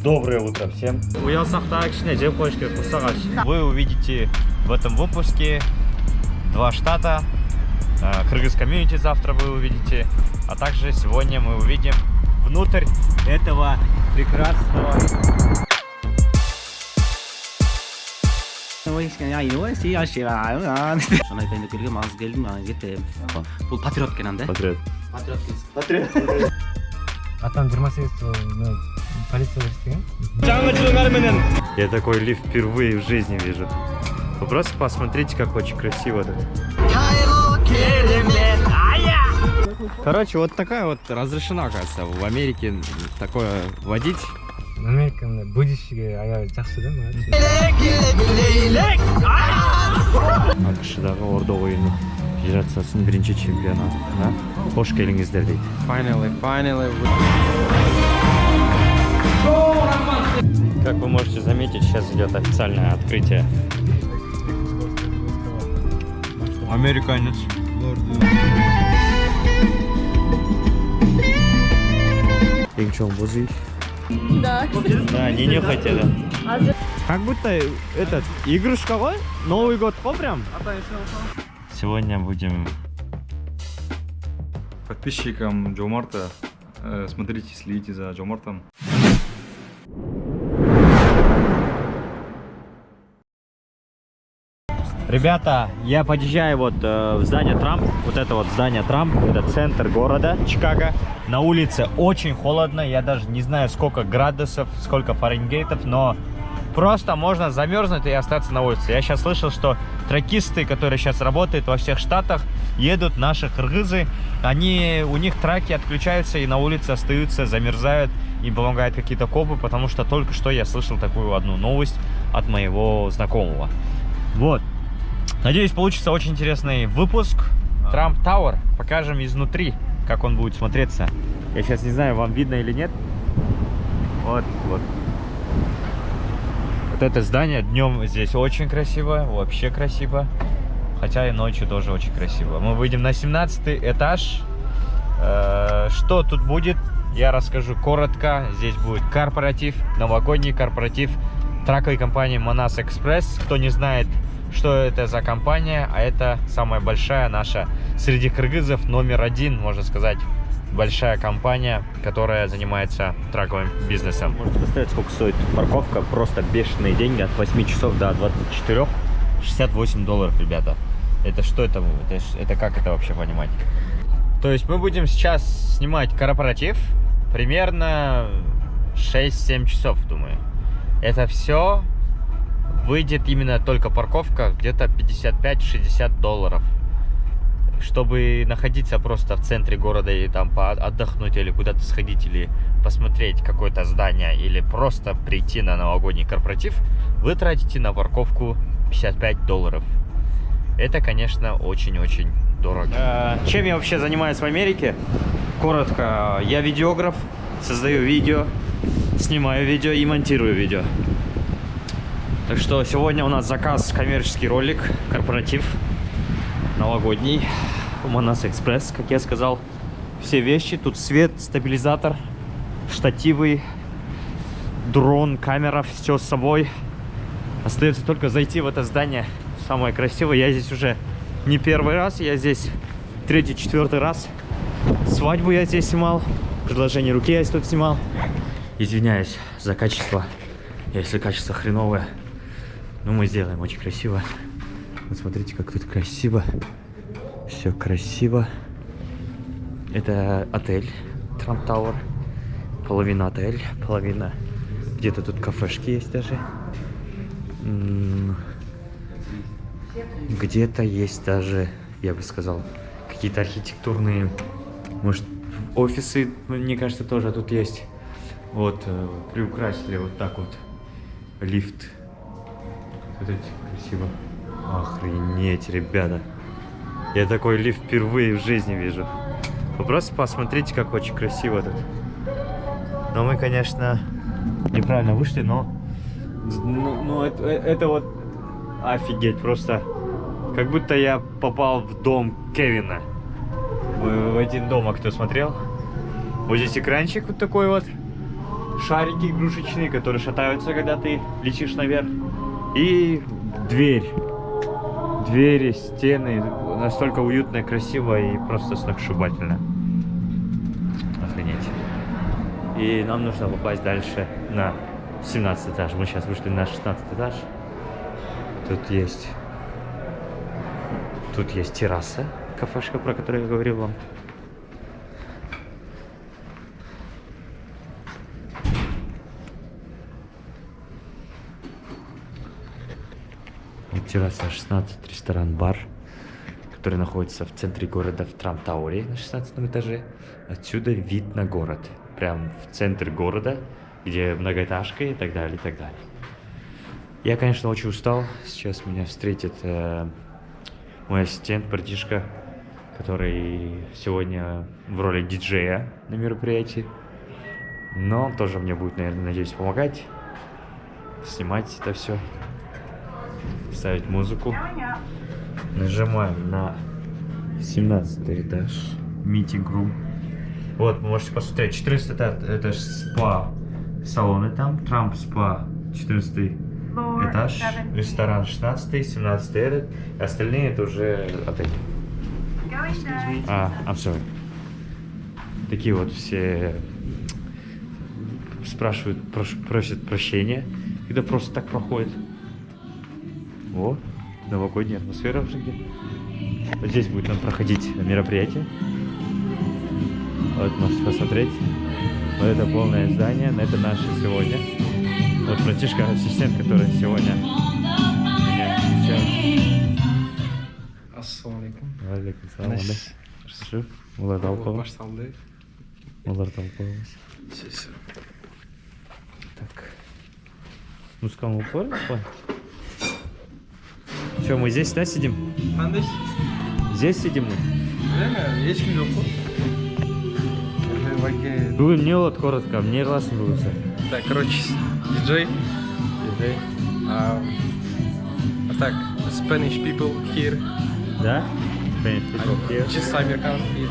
Доброе утро всем. Вы увидите в этом выпуске два штата, Кыргыз комьюнити завтра вы увидите, а также сегодня мы увидим внутрь этого прекрасного. Патриот. Атам 28 полиция вырастет. Я такой лифт впервые в жизни вижу. Вы просто посмотрите, как очень красиво тут. Короче, вот такая вот разрешена, кажется, в Америке такое водить. Американ будущее, а я жақсы да, Акшыдағы орда ойыны федерациясының бірінші чемпионатына қош келіңіздер дейді. Finally. Как вы можете заметить, сейчас идет официальное открытие. Американец. Инчон бузы. Да. Да, не нюхайте, да. Как будто этот игрушка, Новый год, прям. Сегодня будем подписчикам Джомарта. Смотрите, следите за Джомартом. Ребята, я подъезжаю вот в здание Трамп, вот это вот здание Трамп, это центр города Чикаго. На улице очень холодно, я даже не знаю сколько градусов, сколько фаренгейтов, но просто можно замерзнуть и остаться на улице. Я сейчас слышал, что тракисты, которые сейчас работают во всех штатах, едут наши кыргызы, у них траки отключаются и на улице остаются, замерзают, и помогают какие-то копы, потому что только что я слышал такую одну новость от моего знакомого. Вот. Надеюсь, получится очень интересный выпуск. Трамп Тауэр. Покажем изнутри, как он будет смотреться. Я сейчас не знаю, вам видно или нет. Вот. Вот это здание. Днем здесь очень красиво. Вообще красиво. Хотя и ночью тоже очень красиво. Мы выйдем на 17-й этаж. Что тут будет, я расскажу коротко. Здесь будет корпоратив. Новогодний корпоратив траковой компании Манас Экспресс. Кто не знает, что это за компания, а это самая большая наша среди кыргызов, номер один, можно сказать, большая компания, которая занимается траковым бизнесом. Можете представить, сколько стоит парковка? Просто бешеные деньги, от 8 часов до 24, $68, ребята. Это что это? Это как это вообще понимать? То есть мы будем сейчас снимать корпоратив примерно 6-7 часов, думаю. Это все выйдет именно только парковка где-то $55-60, чтобы находиться просто в центре города и там отдохнуть или куда-то сходить, или посмотреть какое-то здание, или просто прийти на новогодний корпоратив. Вы тратите на парковку $55. Это, конечно, очень-очень дорого. Чем я вообще занимаюсь в Америке? Коротко, я видеограф, создаю видео, снимаю видео и монтирую видео. Так что сегодня у нас заказ, коммерческий ролик, корпоратив новогодний, Манас Экспресс, как я сказал. Все вещи, тут свет, стабилизатор, штативы, дрон, камера, все с собой. Остается только зайти в это здание, самое красивое. Я здесь уже не первый раз, я здесь 3-4 раз. Свадьбу я здесь снимал, предложение руки я здесь тут снимал. Извиняюсь за качество, если качество хреновое. Но мы сделаем очень красиво. Вот смотрите, как тут красиво. Все красиво. Это отель Трамп Тауэр. Половина отель, половина. Где-то тут кафешки есть даже. Где-то есть даже, я бы сказал, какие-то архитектурные, может, офисы, мне кажется, тоже тут есть. Вот, приукрасили вот так вот лифт. Смотрите, красиво. Охренеть, ребята. Я такой лифт впервые в жизни вижу. Вы просто посмотрите, как очень красиво тут. Но мы, конечно, неправильно вышли, но это вот офигеть. Просто как будто я попал в дом Кевина. В один дома, кто смотрел. Вот здесь экранчик вот такой вот. шарики игрушечные, которые шатаются, когда ты летишь наверх. И дверь. Двери, стены. Настолько уютно, красиво и просто сногсшибательно. Охренеть. И нам нужно попасть дальше на 17 этаж. Мы сейчас вышли на 16 этаж. Тут есть терраса, кафешка, про которую я говорил вам. Вот терраса 16, ресторан-бар, который находится в центре города, в Трамп-Тауэре на 16 этаже. Отсюда вид на город. Прям в центр города, где многоэтажка и так далее, и так далее. Я, конечно, очень устал. Сейчас меня встретит мой ассистент, братишка, который сегодня в роли диджея на мероприятии. Но он тоже мне будет, наверное, надеюсь, помогать, снимать это все, ставить музыку. Нажимаем на 17 этаж, meeting room. Вот, вы можете посмотреть, 14 этаж спа-салоны там, Трамп спа, 14 этаж, ресторан 16, 17 этот, остальные это уже отель. I'm sorry. Такие вот все спрашивают, просят прощения, когда просто так проходит. О, новогодняя атмосфера уже где. Вот здесь будет нам проходить мероприятие. Вот можете посмотреть. Вот это полное здание, это наше сегодня. Вот братишка, ассистент, который сегодня меня встречает. Ассалаумалейкум. Алейкум салам. Жив? Олар талқылау. Олар талқылауымыз. Так. Музыканы оқып қой. Че, мы здесь, да, сидим? Здесь сидим мы? ешкім жоқ қой. Бүгін не болады коротко, не қыласың бүгін сен? Так, короче, диджей. Диджей. А так, Spanish people here. Да? Spanish people here. Чисто американские.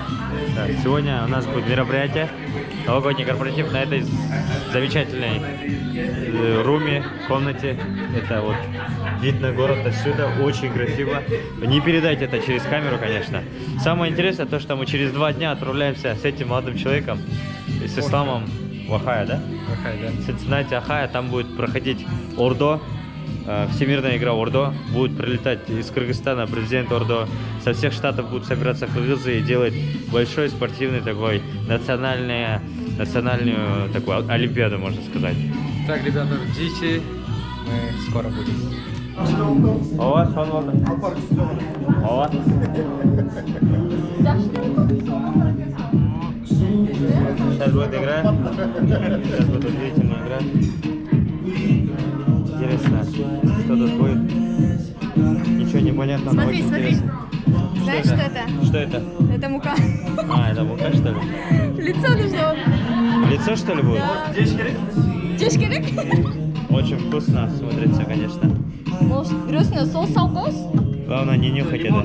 Да, сегодня у нас будет мероприятие, новогодний корпоратив на этой замечательной руме, комнате. Это вот вид на город отсюда, очень красиво. Не передать это через камеру, конечно. Самое интересное то, что мы через 2 дня отправляемся с этим молодым человеком, с Исламом в Охайо, да? Охайо, да. В Цинциннати, Охайо, там будет проходить Ордо. Всемирная игра Ордо. Будет прилетать из Кыргызстана президент Ордо. Со всех штатов будут собираться кыргызы и делать большой спортивный такой национальную такую олимпиаду, можно сказать. Так, ребята, ждите, мы скоро будем. Ова, сон болды. Ова. Сейчас будет игра. Сейчас будет удивительная игра. Интересно, что тут будет. Ничего не понятно, но Смотри, очень смотри. интересно. Знаешь, что это? Что это? Это мука. А, это мука, что ли? Лицо нужно. Лицо, что ли, будет? Чешкерек? Очень вкусно смотрится, конечно. Может, грустно, соус салкос? Главное, не нюхать это.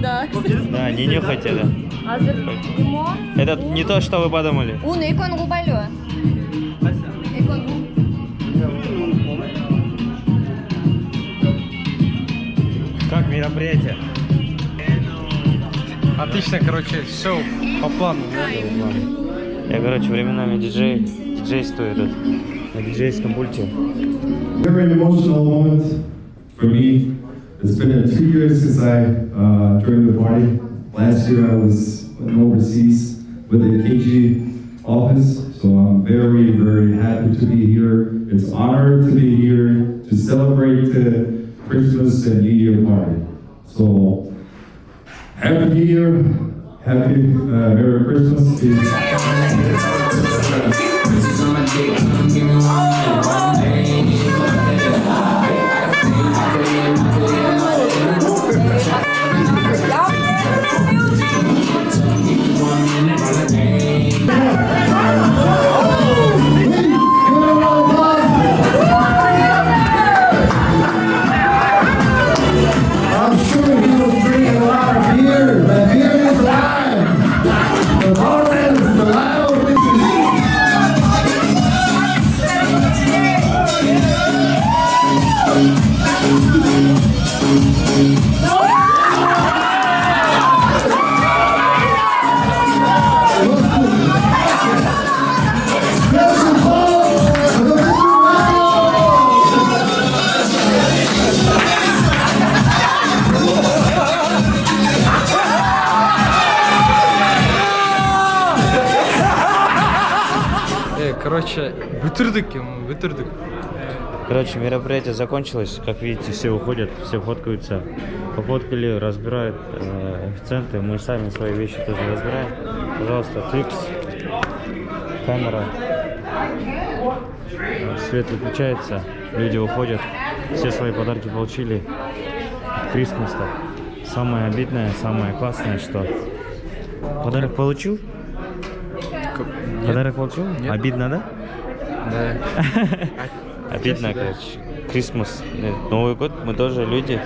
Да, кстати. Да, не нюхать это. Азыр лимон. Это не то, что вы подумали. Un ekon губалю. Экон. Как мероприятие? Отлично, короче, все по плану, да? Я, короче, временами диджействую тут на диджейском пульте. Very emotional moment for me. It's been 2 years since I joined the party. Last year I was overseas with the KG office, so I'm very, very happy to be here. It's an honor to be here to celebrate the Christmas and New Year party. So, Happy New Year, Happy Merry Christmas. I'm sure he was drinking a lot of beer, but beer is live. The Lord is the live. Короче, вытырдык. Короче, мероприятие закончилось. Как видите, все уходят, все фоткаются. Пофоткали, разбирают официанты. Мы сами свои вещи тоже разбираем. Пожалуйста, клипс, камера. Свет выключается, люди уходят. Все свои подарки получили. Крисмас-то. Самое обидное, самое классное, что... Подарок получил? Подарок получил? Нет. Обидно, да? Да. Обидно, короче. Крисмас, Новый год, мы тоже люди.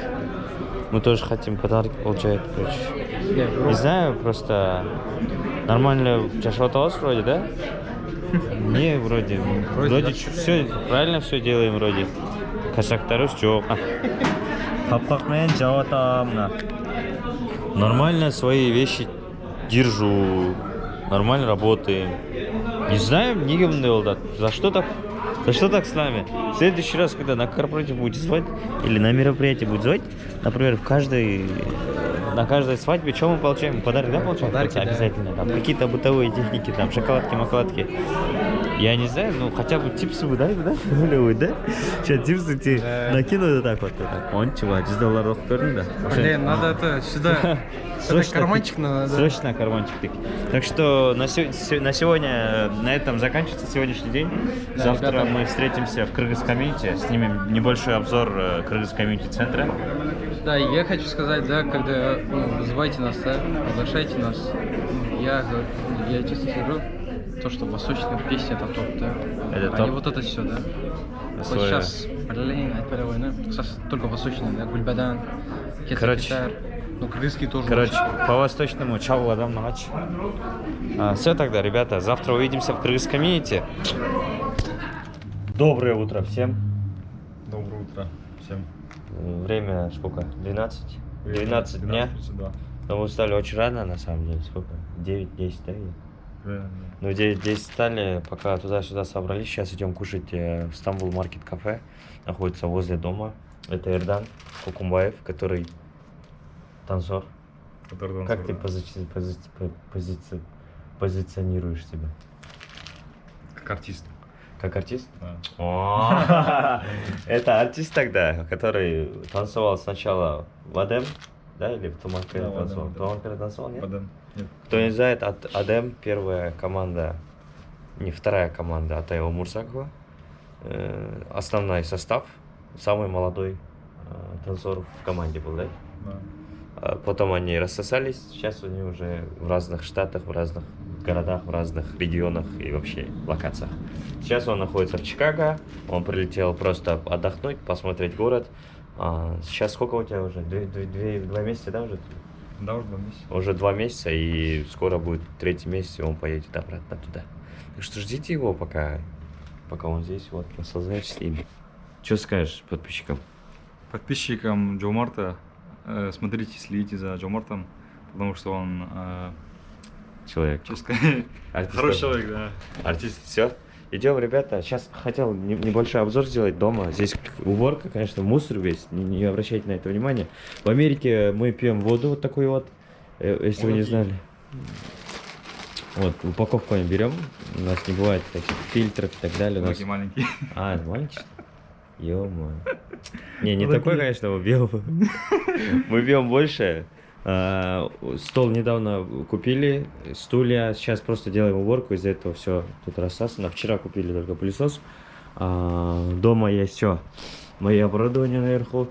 Мы тоже хотим подарки получать, короче. Не знаю, просто нормально у тебя шаталось вроде, да? Не, вроде да. все, правильно все делаем вроде. Косяктары жоқ. Хаппакмен жауатамна. Нормально свои вещи держу. Нормально работаем. Не знаем, не гимн. За что так? За что так с нами? В следующий раз, когда на корпоратив будете звать, или на мероприятие будет звать, например, на каждой свадьбе, что мы получаем? Подарок, да, получаем? Подарки, да. Обязательно. Там какие-то бытовые техники, там шоколадки, макладки. Я не знаю, ну хотя бы типсы выдай, да? Да? Сейчас типсы тебе накину вот так вот. Он чувак, $100 оқып да? Блин, надо это сюда. Срочно карманчик надо. Срочно карманчик тык. Так что на сегодня, на этом заканчивается сегодняшний день. Да, Завтра ребята. мы встретимся в Кыргыз-комьюнити, снимем небольшой обзор Кыргыз-комьюнити центра. Да, и я хочу сказать, да, когда вызывайте нас, да, приглашайте нас. Я честно скажу, то, что восточная песня это топ, да. Это а топ? не вот это все, да. Вот Свое. сейчас, сейчас только восточная, да, Гульбадан, Короче. ну, кыргызский тоже. Короче, по-восточному чау ладам нагач. Все тогда, ребята, завтра увидимся в Кыргыз-комьюнити. Доброе утро всем. Доброе утро всем. Время сколько? 12? 12 дня. Но мы устали очень рано, на самом деле. Сколько? 9-10, да? Ну, 9-10 стали, пока туда-сюда собрались. Сейчас идем кушать в Стамбул Маркет Кафе. Находится возле дома. Это Эрдан Кукумбаев, который танцор. Как ты позиционируешь себя? Как артист. Как артист? Да. О, это артист тогда, который танцевал сначала в Адем, да, или в Туманкаре Да, в танцевал? Адем, В да. Туманкаре танцевал, нет? Нет. Кто не знает, Адем первая команда, не вторая команда Атаева Мурсакова. Основной состав, самый молодой танцор в команде был, да? Да. Потом они рассосались, сейчас они уже в разных штатах, в разных городах, в разных регионах и вообще локациях. Сейчас он находится в Чикаго, он прилетел просто отдохнуть, посмотреть город. Сейчас сколько у тебя уже? 2 месяца, да, уже? Да, уже 2 месяца. Уже 2 месяца, и скоро будет 3-й месяц, и он поедет обратно туда. Так что ждите его, пока он здесь, вот, наслаждайтесь им. Что скажешь подписчикам? Подписчикам Джомарта, смотрите, следите за Джомартом, потому что он, Человек. что сказать, Артист. хороший человек, да. Артист. Все. Идем, ребята. Сейчас хотел небольшой обзор сделать дома. Здесь уборка, конечно, мусор весь. Не обращайте на это внимание. В Америке мы пьем воду вот такую вот. Если вы не знали. Вот, упаковку мы берем. У нас не бывает таких фильтров и так далее. У нас... Такие маленькие. Это маленький, что ли? Ё-моё. Не такой, конечно, мы пьем. Мы пьем больше. Стол недавно купили, стулья, сейчас просто делаем уборку, из-за этого все тут рассасано. Вчера купили только пылесос. Дома есть все, мои оборудования наверху,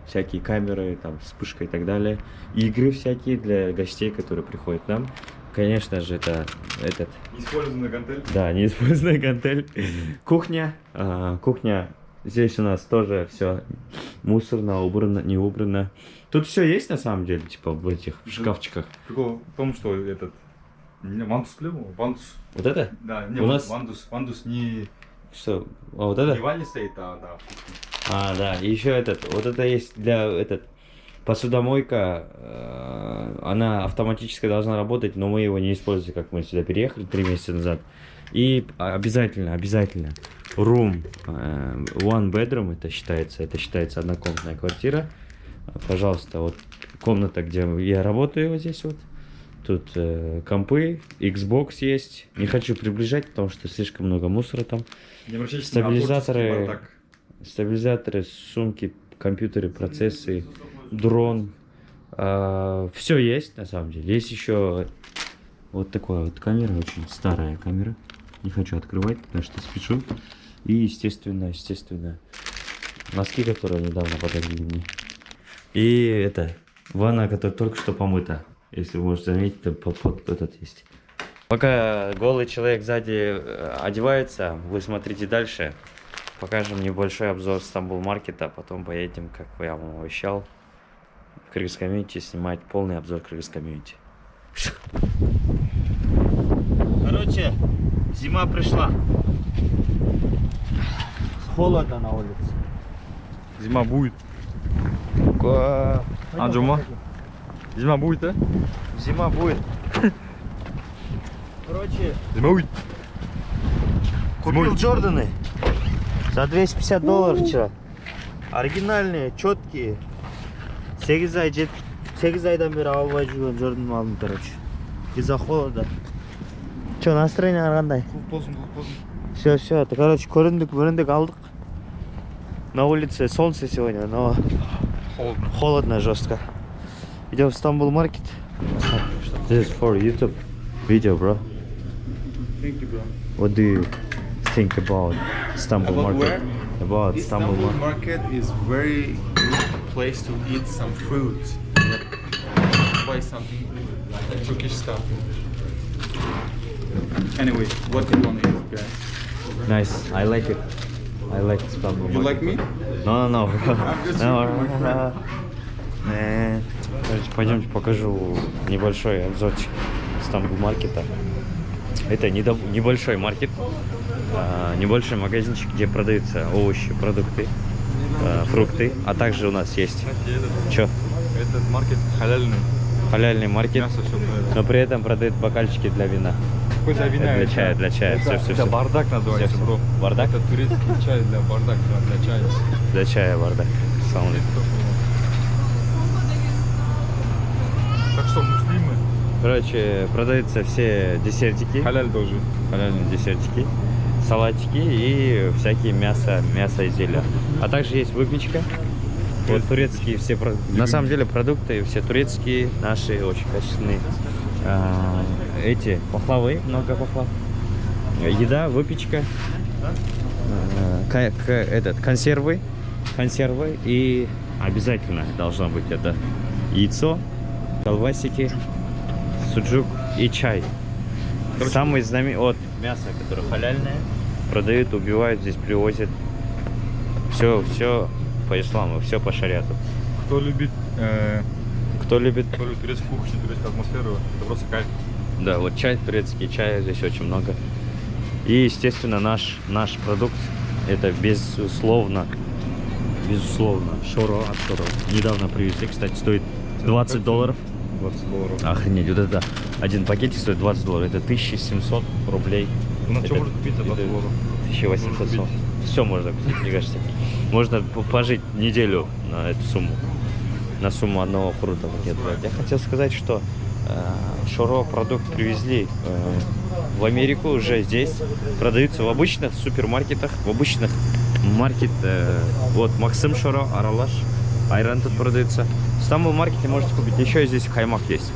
всякие камеры, там, вспышка и так далее. Игры всякие для гостей, которые приходят к нам. Конечно же, это этот... Неиспользованный гантель. Да, неиспользованная гантель. Кухня. Кухня. Здесь у нас тоже все мусорно, убрано, не убрано. Тут все есть на самом деле, типа в этих в шкафчиках. Прикол в том, что этот... Вандус клево? Вандус. Вот это? Да, не, У нас- Вандус не... Что? Вот это? Не в ванне стоит, да. Да. И еще этот. Вот это есть для посудомойка. Она автоматически должна работать, но мы его не используем, как мы сюда переехали 3 месяца назад. И обязательно. Room, one bedroom, это считается однокомнатная квартира. Пожалуйста, вот комната, где я работаю, вот здесь вот. Тут компы, Xbox есть. Не хочу приближать, потому что слишком много мусора там. Не обращайтесь Стабилизаторы, стабилизаторы, сумки, компьютеры, процессы, дрон. Все есть на самом деле. Есть еще вот такая вот камера, очень старая камера. Не хочу открывать, потому что спешу. И естественно, носки, которые недавно подарили мне. И это ванна, которая только что помыта. Если вы можете заметить, то под этот есть. Пока голый человек сзади одевается, вы смотрите дальше. Покажем небольшой обзор Стамбул маркета, потом поедем, как я вам обещал, в Кыргыз комьюнити снимать полный обзор Кыргыз комьюнити. Короче, зима пришла. Холодно на улице. Зима будет. Джума? Зима будет, да? Зима будет. Короче, Зима будет. купил Джорданы за $250 вчера. Оригинальные, четкие. 8 айдан бері албай жүрген Джордан алдым, короче. Из-за холода. Че, настроение қандай? Все, это, короче, көріндік алдық. На улице солнце сегодня, но холодно жестко. Идем в Стамбул маркет. This is for YouTube video, bro. Thank you, bro. What do you think about Stambul About market? where? About This Stambul Istanbul market. market is very good place to eat some food. Buy something Turkish stuff. Anyway, what do you want to eat, guys? Nice, I like it. I like Stambul You market. like me? No, bro. I'm just No, joking, my friend. Короче, пойдемте покажу небольшой обзорчик Стамбул маркета. Это небольшой маркет, небольшой магазинчик, где продаются овощи, продукты, фрукты, а также у нас есть чё? Этот маркет халяльный. Халяльный маркет, Мясо, все но при этом продают бокальчики для вина. Какой для вина? Для чая, все. Это бардак называется, Всё. бро. Бардак? Это турецкий чай для бардак, для чая. Для чая бардак. Салам алейкум. Так что муслимы, Короче, продаются все десертики, халяль тоже. халяльные десертики, салатики и всякие мясо изделия. А также есть выпечка. Вот турецкие все, на самом деле продукты все турецкие, наши очень качественные. Эти пахлавы, много пахлав. Еда, выпечка, консервы и обязательно должно быть это яйцо, колбасики, суджук и чай. Самый знаменитый от мяса, которое халяльное, продают, убивают, здесь привозят. Все по исламу, все по шариату. Кто любит турецкую кухню, турецкую атмосферу, это просто кайф. Да, вот чай, турецкий чай здесь очень много. И, естественно, наш продукт, это безусловно, шоро от шоро. Недавно привезли, кстати, стоит $20. $20. Охренеть, вот это один пакетик стоит $20. Это 1700 рублей. У нас что Это- можно купить за $20? 1800. Все можно купить, мне кажется. Можно пожить неделю на эту сумму. На сумму одного фрута. Нет, я хотел сказать, что шоро продукт привезли в Америку, уже здесь продаются в обычных супермаркетах, в обычных вот Максим Шоро, Аралаш, Айран тут продается. В Стамбул маркете можете купить, еще здесь каймак есть.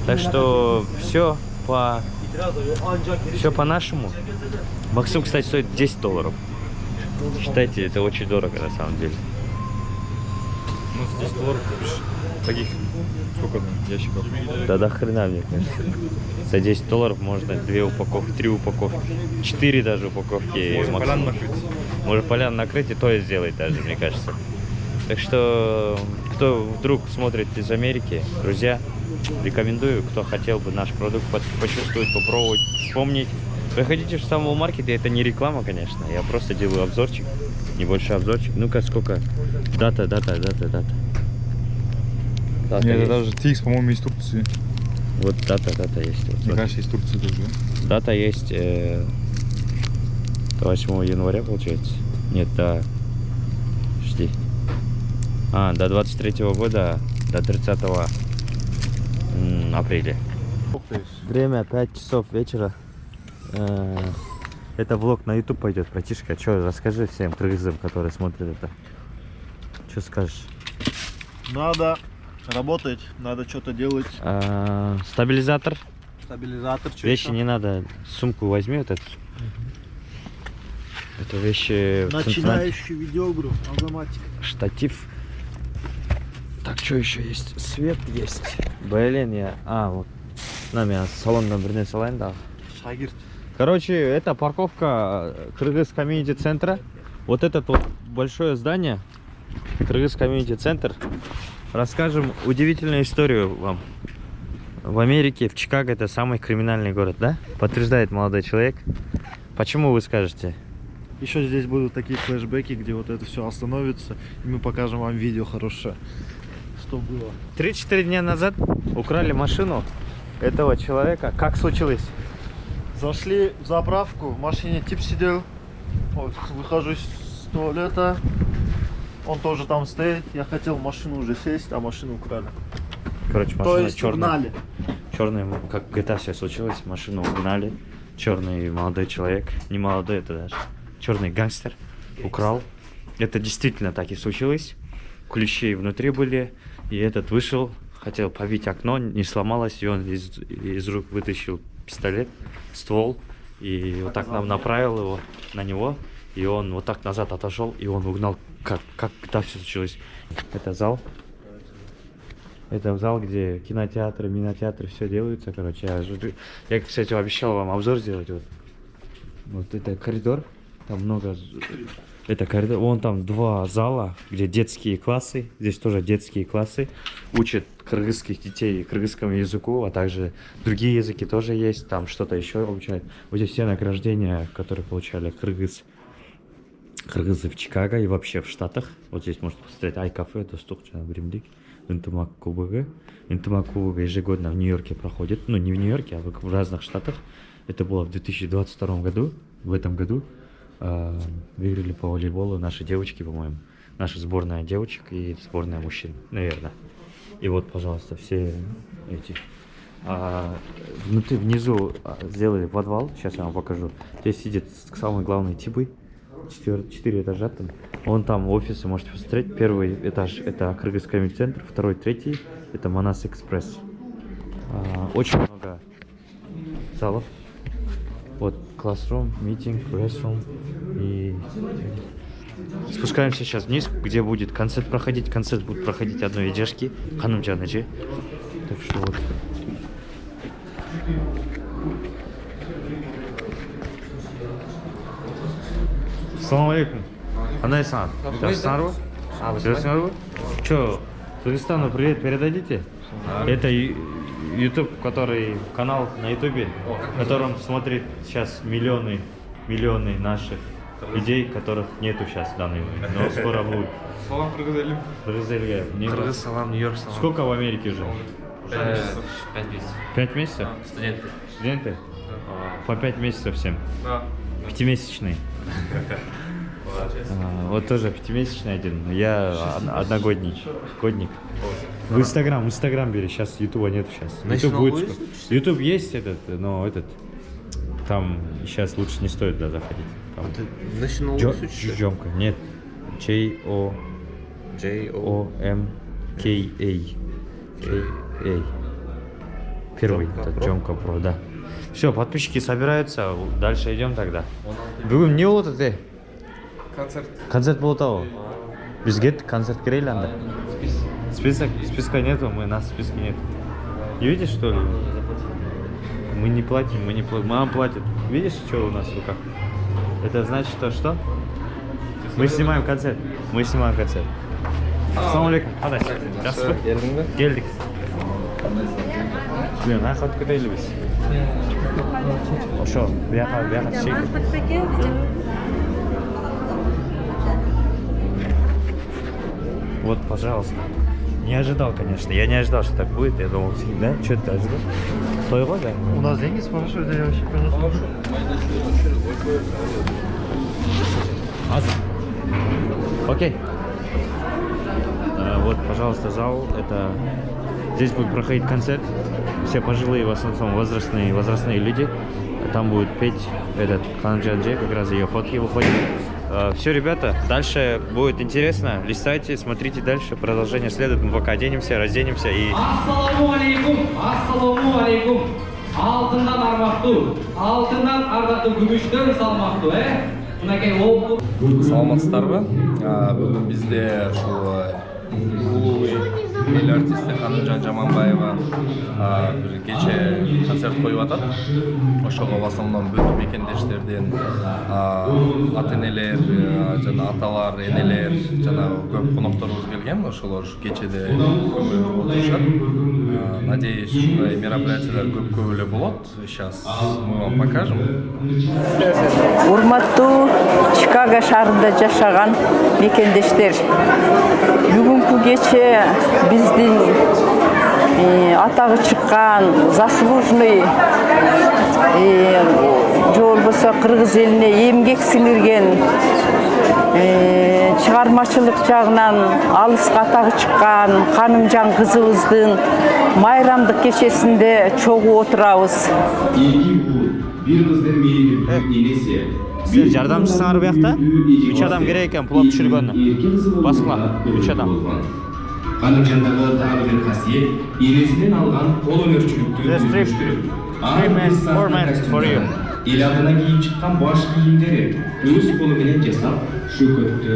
Так что все по-нашему. Максим, кстати, стоит $10. Считайте, это очень дорого на самом деле. Ну, $10 купишь таких, сколько там, ящиков? Да до хрена, мне кажется. За $10 можно 2 упаковки, 3 упаковки, 4 даже упаковки. Можно максимум. полян накрыть. Можно полян накрыть и то и сделать даже, мне кажется. Так что, кто вдруг смотрит из Америки, друзья, рекомендую, кто хотел бы наш продукт почувствовать, попробовать, вспомнить. Приходите в Стамбул маркет, и это не реклама, конечно, я просто делаю обзорчик, небольшой обзорчик. Ну-ка, сколько? Дата. Нет, это есть. даже TX, по-моему, из Турции. Вот дата есть. Вот, Мне смотри. кажется, из Турции тоже. Дата есть 8 января, получается. Нет, до 23 года, до 30 апреля. Время 5 часов вечера. Это влог на YouTube пойдет, братишка. Че, расскажи всем кыргызам, которые смотрят это. Что скажешь? Надо работать, надо что-то делать. Стабилизатор. Стабилизатор, чё Вещи ещё? не надо. Сумку возьми вот эту. Это вещи... Начинающий видеоигру, автоматик. Штатив. Так, что еще есть? Свет есть. Блин, я... вот. На меня салон номер салон, да. Шагирт. Короче, это парковка Кыргыз комьюнити центра. Вот это вот большое здание. Кыргыз комьюнити центр. Расскажем удивительную историю вам. В Америке, в Чикаго, это самый криминальный город, да? Подтверждает молодой человек. Почему вы скажете? Еще здесь будут такие флешбеки, где вот это все остановится, и мы покажем вам видео хорошее, что было. 3-4 дня назад украли машину этого человека. Как случилось? Зашли в заправку, в машине тип сидел, вот, выхожу с туалета, он тоже там стоит, я хотел в машину уже сесть, а машину украли. Короче, машина То есть черная. угнали. Черный, как в GTA все случилось, машину угнали. Черный молодой человек, не молодой, это даже черный гангстер украл. Это действительно так и случилось. Ключи внутри были, и этот вышел, хотел побить окно, не сломалось, и он из рук вытащил пистолет, ствол, и вот так нам направил его на него, и он вот так назад отошел, и он угнал, как так все случилось. Это зал. Это зал, где кинотеатры, минотеатры, все делаются, короче. Я, кстати, обещал вам обзор сделать. Вот это коридор, там много. Это коридор. Вон там 2 зала, где детские классы. Здесь тоже детские классы. Учат кыргызских детей кыргызскому языку, а также другие языки тоже есть. Там что-то еще обучают. Вот здесь все награждения, которые получали кыргызы в Чикаго и вообще в Штатах. Вот здесь можно посмотреть Ай-кафе, это стукча в Римдик. Интумак Кубага. Интумак Кубага ежегодно в Нью-Йорке проходит. Ну, не в Нью-Йорке, а в разных штатах. Это было в 2022 году. В этом году выиграли по волейболу наши девочки, по-моему. Наша сборная девочек и сборная мужчин, наверное. И вот, пожалуйста, все эти. Внизу сделали подвал. Сейчас я вам покажу. Здесь сидит самый главный типы. 4 этажа там. Вон там офисы, можете посмотреть. 1 этаж это Кыргызский центр, 2-й, 3-й это Манас Экспресс. Очень много залов. Вот classroom, meeting, restroom. И спускаемся сейчас вниз, где будет концерт проходить. Концерт будет проходить одной идешки, Ханымджаныджи. Так что вот. Ассаламу алейкум. Анайсан. Жақсылар? Жақсылар? Че, Кыргызстану привет передадите? Это YouTube, канал на YouTube, в котором смотрит сейчас миллионы наших людей, которых нету сейчас в данный момент, но скоро будут. Салам, Кыргызелим. Кыргызельге. Салам, Нью-Йорк, салам. Сколько в Америке уже? 5 месяцев. 5 месяцев? Студенты. Студенты? По 5 месяцев всем. Да. 5-месячный. Вот тоже 5-месячный один. Я одногодник. Годник. В Инстаграм бери. Сейчас Ютуба нет сейчас. Ютуб есть но там сейчас лучше не стоит туда заходить. Джомка. Нет. J-O-M-K-A. Первый. Это Джомка Про, да. Все, подписчики собираются. Дальше идем тогда. Бүгін не болды те? Концерт болды ау. Бізге концерт керейлі анда. Списка нету, нас в списке нет. Не видишь, что ли? Мы не платим. Мама платит. Видишь, что у нас в руках? Это значит, что? Мы снимаем концерт. Ассаламу алейкум. Қандай? Жақсы ба? Келдік. Блин, нахуй күтейліміз. Ошо, бияқа шейк. Вот, пожалуйста. Не ожидал, конечно. Я не ожидал, что так будет. Я думал, да? Что ты ожидал? Твоего, да? У нас деньги спрашивают, я вообще понял. Окей. Вот, пожалуйста, зал. Здесь будет проходить концерт. все пожилые, в основном возрастные люди. Там будет петь этот Ханджанджи, как раз ее фотки выходят. Все, ребята, дальше будет интересно. Листайте, смотрите дальше. Продолжение следует. Мы пока оденемся, разденемся и... Ассаламу алейкум. Алтындан армактуу, алтындан ардактуу күмүштөн салмактуу, Мынакей ол. Саламатсыздарбы? Бүгүн бизде ушул улуу эл артисти Ханымжан Жаманбаева бир кече концерт коюп атат. Ошого в основном бүт мекендештерден ата-энелер, жана аталар, энелер, жана көп конокторубуз келген. Ошолор кечеде отурушат. Надеюсь, ушундай мероприятиялар көп эле болот. Сейчас мы вам покажем. Урматтуу Чикаго шаарында жашаган мекендештер, бүгүнкү кече биздин атагы чыккан заслуженный же болбосо кыргыз элине эмгек сиңирген чыгармачылык жагынан алыска атагы чыккан Ханымжан кызыбыздын майрамдык кечесинде чогуу отурабыз. Сіз жардамшысыңар bu жақта? 3 адам керек екен плов пішіргені. Басқыла, 3 адам. Ханымжандағы тағы бір қасиет, енесінен алған қол өнершілікті өздіріштіріп. Ел адына киіп шыққан баш киімдері өз қолымен жасап, шөкөтті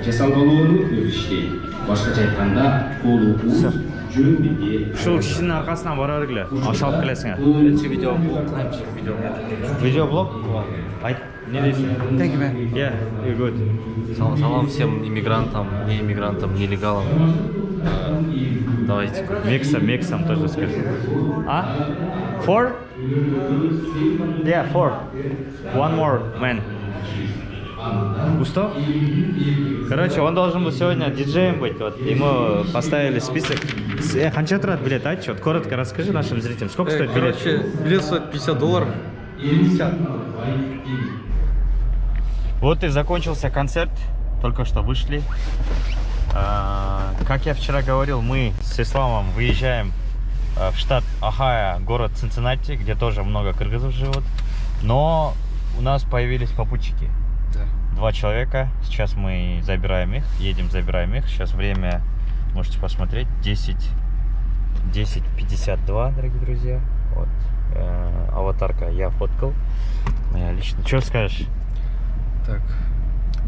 жасалғалуыны өз іштейді. Башқаша айтқанда, қолы уыз, жүрін беге. Шул кішінің арқасынан барар келе, ашалып келесің. Видеоблог? Айт, не дейсің? Thank you, man. Yeah, you're good. Салам всем иммигрантам, не иммигрантам, нелегалам. Давайте. Миксом тоже скажи. А? 4? Yeah, 4. One more, man. Устал? Короче, он должен был сегодня диджеем быть. Вот, ему поставили список. Қанша тұрады билет, айтшы? Вот, коротко расскажи нашим зрителям. Сколько стоит билет? Короче, билет стоит $50. 50. Вот и закончился концерт. Только что вышли. Как я вчера говорил, мы с Исламом выезжаем в штат Ohio, город Цинциннати, где тоже много кыргызов живут. Но у нас появились попутчики. Да. 2 человека. Сейчас мы забираем их, едем, забираем их. Сейчас время, можете посмотреть, 10:52, дорогие друзья. Вот. Аватарка я фоткал. Моя лично. Что скажешь? Так,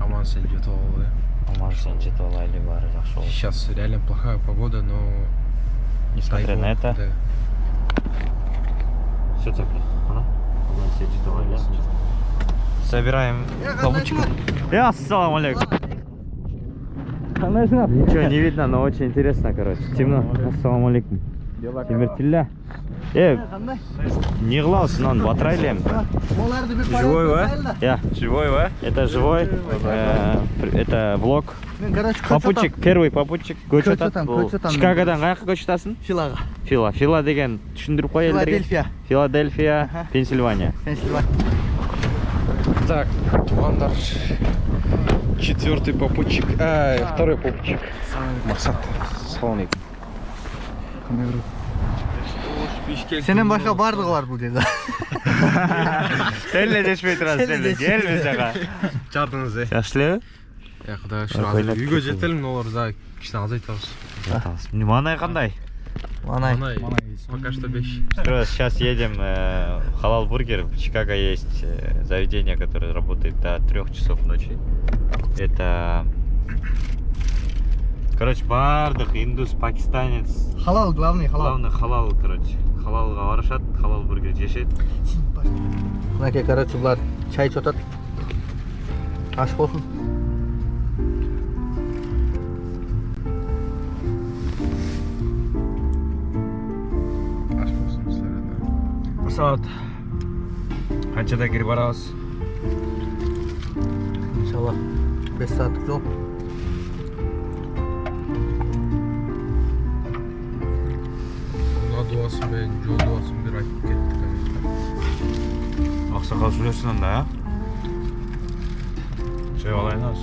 Аман Сенджитовы. Сейчас реально плохая погода, но... Несмотря на это... Да. Все так. Собираем попутчиков. Ассаламу алейкум. Ничего не видно, но очень интересно, короче. Темно. Ассаламу алейкум. Темиртилля. Не главное, он батрайлем. Живой, ва? Я. Живой, ва? Это живой. Это влог. Попутчик, первый попутчик. Чикагодан қаяққа көшіп жатасың? Филага. Фила деген түсіндіріп қой елдерге. Филадельфия, Пенсильвания. Так, туғандар. 4-й попутчик. Второй попутчик. Мақсат. Салам алейкум. Сенен башка бардығы бар бұл жерде. Сәлі дешпей тұрасың, сәлі. Келме саға. Жардыңыз, Жақшылы? Құдай шүр, үйге жетелім, олар да кішін азайтамыз. Манай қандай? Манай. Пока что 5. Сейчас едем в Халал Бургер. В Чикаго есть заведение, которое работает до 3 часов ночи. Это... Короче, бардық, индус, пакистанец. Халал, главный халал. Главный халал, короче. Халалға барышат, Халал Бургер жешет. Мынакей, короче, бұлар чай чотат. Аш болсын. Саат. Қаншада кіріп барамыз? Иншалла 5 сағаттық жол. Дуасын бен, жол дуасын бер айтып кеттік. Ақсақал жүресің анда, а? Жай алайын аз.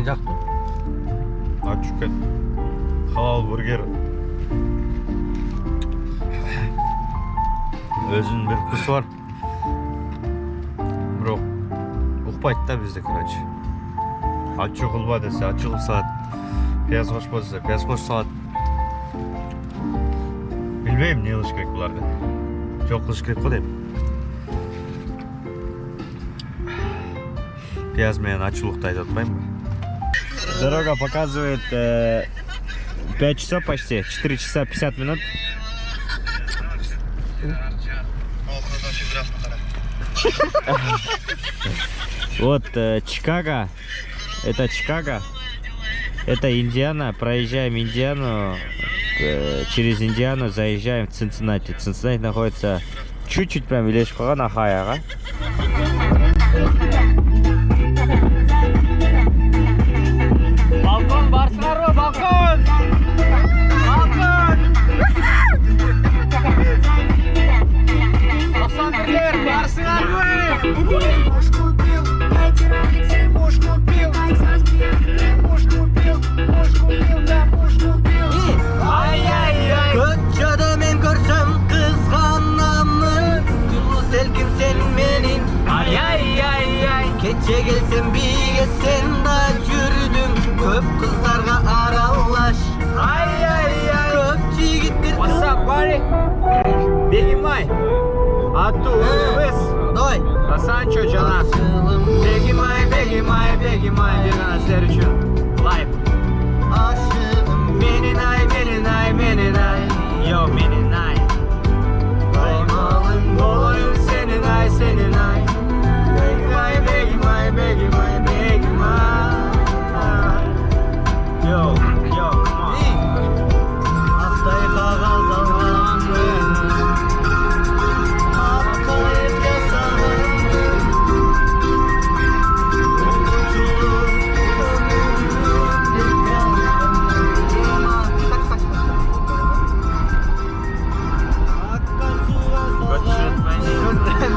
жақтым. Ачукен. Халал бургер. Өзінің бір вкусы бар. Бирок ұқпайды да бізде, короче. Ачу қылба десе, ачу қылып салады. Пияз қошпа десе, пияз қош салады. Білмеймін, не қылыш керек бұларды. Жоқ қылыш керек қой деймін. Пияз мен ачулықты айтып отпаймын ба? Дорога показывает 5 часов почти, 4 часа 50 минут. Вот Чикаго, это Чикаго, это Индиана, проезжаем Индиану, через Индиану заезжаем в Цинциннати. Цинциннати находится чуть-чуть прям Вилеш Каган, Ахаяга. Балкон, барсыңар, балкон! Балкон! Александрлер, барсыңар, Муж купил, эти роликсы муж купил, муж купил, да, муж купил. Ай-яй-яй, көтчөдө мен көрсөм кызганамын, туйлу селкин сен менин. Ай-яй-яй-яй, кече келсем биге сен да жүрдүң, көп кыздарга аралаш. Ай-яй-яй, көп жигиттер. What's up, buddy? Бегимай. Ату, вес. Ой, Асанчо жана. Бегимай, бегимай, бегимай, деген сер үчүн. Лайф. ашыгым Менин ай, менин ай, менин ай. Йо, менин ай. каймалым Болоюн сенин ай, сенин ай. Бегимай, бегимай, бегимай, бегимай. Йо, йо, come on. Актай кагаз алган мен, актай жасаган мен.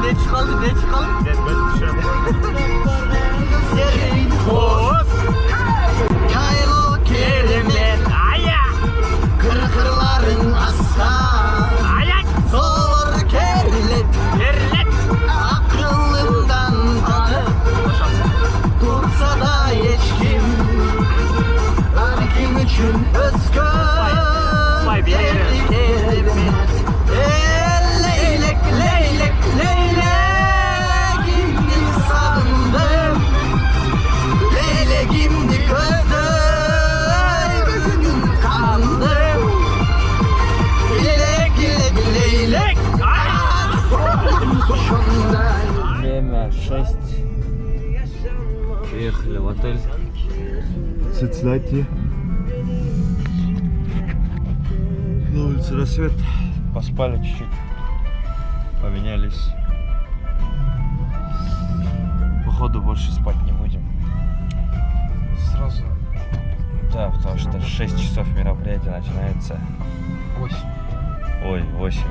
Ne çıkalım, ne çıkalım? Serin Хоз, yaylı kelimet, kırkırların aslan. Zor kerilet, aklımdan tanıp dursa da hiç kim, kim için özgür bir kelimet. Leylek, leylek, leylek indi sandım, leylegimdi gözüm kandım. Leylek, leylek, leylek. Время 6. Приехали в отель Цинциннати. На улице рассвет. Поспали чуть-чуть. Поменялись. Походу больше спать не будем. Сразу Да, потому что 6 часов мероприятие начинается. 8. Ой, 8.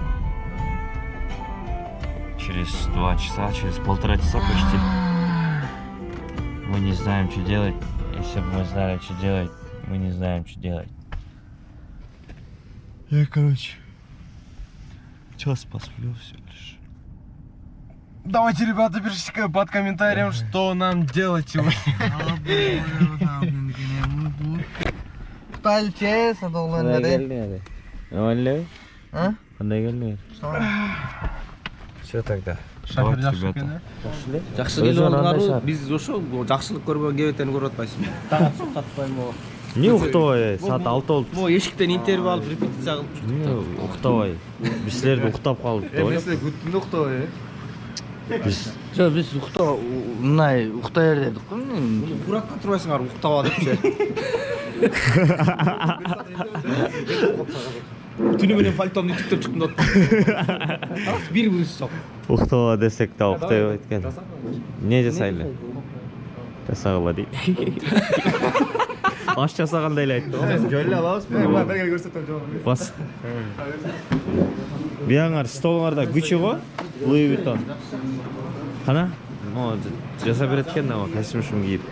Через 2 часа, через 1,5 часа почти. Мы не знаем, что делать. Если бы мы знали, что делать, мы не знаем, что делать. Я, короче, час посплю всего лишь. Давайте, ребята, пишите под комментарием, что нам делать сегодня. Кытайча сатылган Нормально? А? Кандай келдиңер? Все тогда. Шахир Вот, жакшы ребята. экен, Жакшы Өзү келип андай алыңарбы? шаар. Биз ошо жакшылык көрбөгөн кебетени көрүп атпайсызбы? Катпайм. Не уктабай, саат 6 болуп. Могу эшиктен интервью алып репетиция кылып чыктык. Не уктабай. Биз силерди уктап калдык деп ойлоп. күттүндө уктабай, Биз Жок, биз мындай уктай бер дедик го. Буракка турбайсыңар уктаба депчи. Түнү менен пальтомду тиктеп чыктым да. Бир күнүс жок. уктаба десек да уктабай экен. Не жасайлы? Жасагыла дейт. Аш жасагандай эле айтты. Жөлү алабыз. Мен берге көрсөтөм жок. Бас. Бияңар столуңарда Gucci го? Louis Vuitton. Кана? Жасап берет экен да, костюм кийип.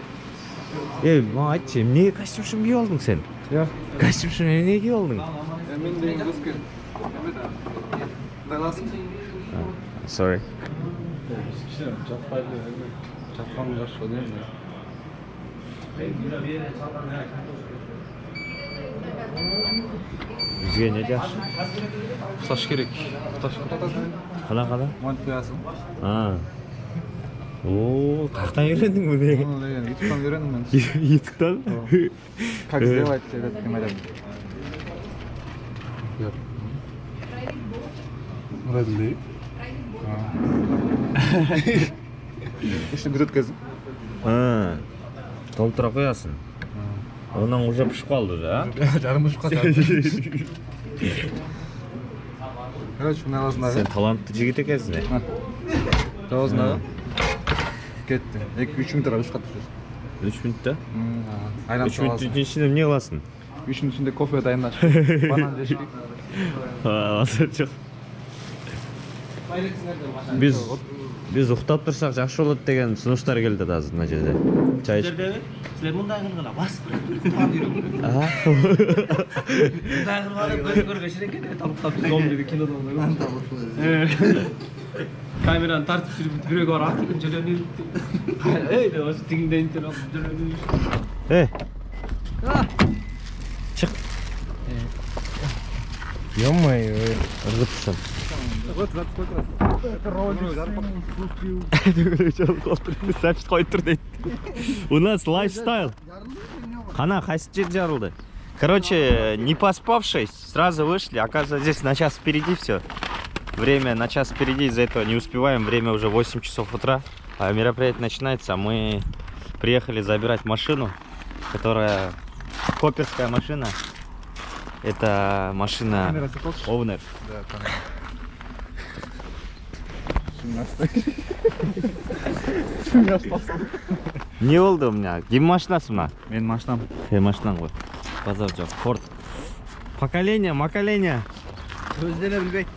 Маған айтшы, не костюмшын киіп алдың сен? Иә. Костюмшын не киіп алдың? Мен деген қызға. Sorry. Жапқан жақсы деймін. Бізге не жақсы? Ұқсаш керек. Қана? Монт қоясың. Қақтан үйрендің бұны? Ютубтан үйрендім мен. Ютубтан? Как сделать этот кемелем? Redley. Еще күтіп өткізім. Толтыра қоясың. Онан уже пішіп қалды уже, а? Жарым ұшып қатады. Короче, мына лазындағы. Сен талантты жігіт екенсің, е? Лазындағы. Кетті. 2-3 минут ұшып қатты. 3 минутта? 3 минуттың ішінде не қыласың? 3 минут ішінде кофе дайындап. Банан жешпей. Жоқ. Біз ұқтап тұрсақ жақсы болады деген ұсыныстар келді азыр мына жерде. Чай ішіп. Сіздер мұндай қылғана басып көріп. Мұндай қылғана көз көргешірек кетеді, табықтап зомбиді кинода олар. Камераны тартып жүріп біреуге бар ақтығын жүрген ей, осы тігінде интернет жүрген. Шық. Ё-моё, ырғып тұрсам. Запись қойып тұр дейді. У нас лайфстайл. Қана, қайсы жер жарылды? Короче, не поспавшись, сразу вышли. Оказывается, здесь на час впереди все. Время на час впереди, из-за этого не успеваем. Время уже 8 часов утра. А мероприятие начинается. Мы приехали забирать машину, которая коперская машина. Это машина Овнер. Не болды у меня? Кім машинасы мына? Мен машинам. Машинам ғой. Базар жоқ. Форд. Поколение. Өздері білбейді.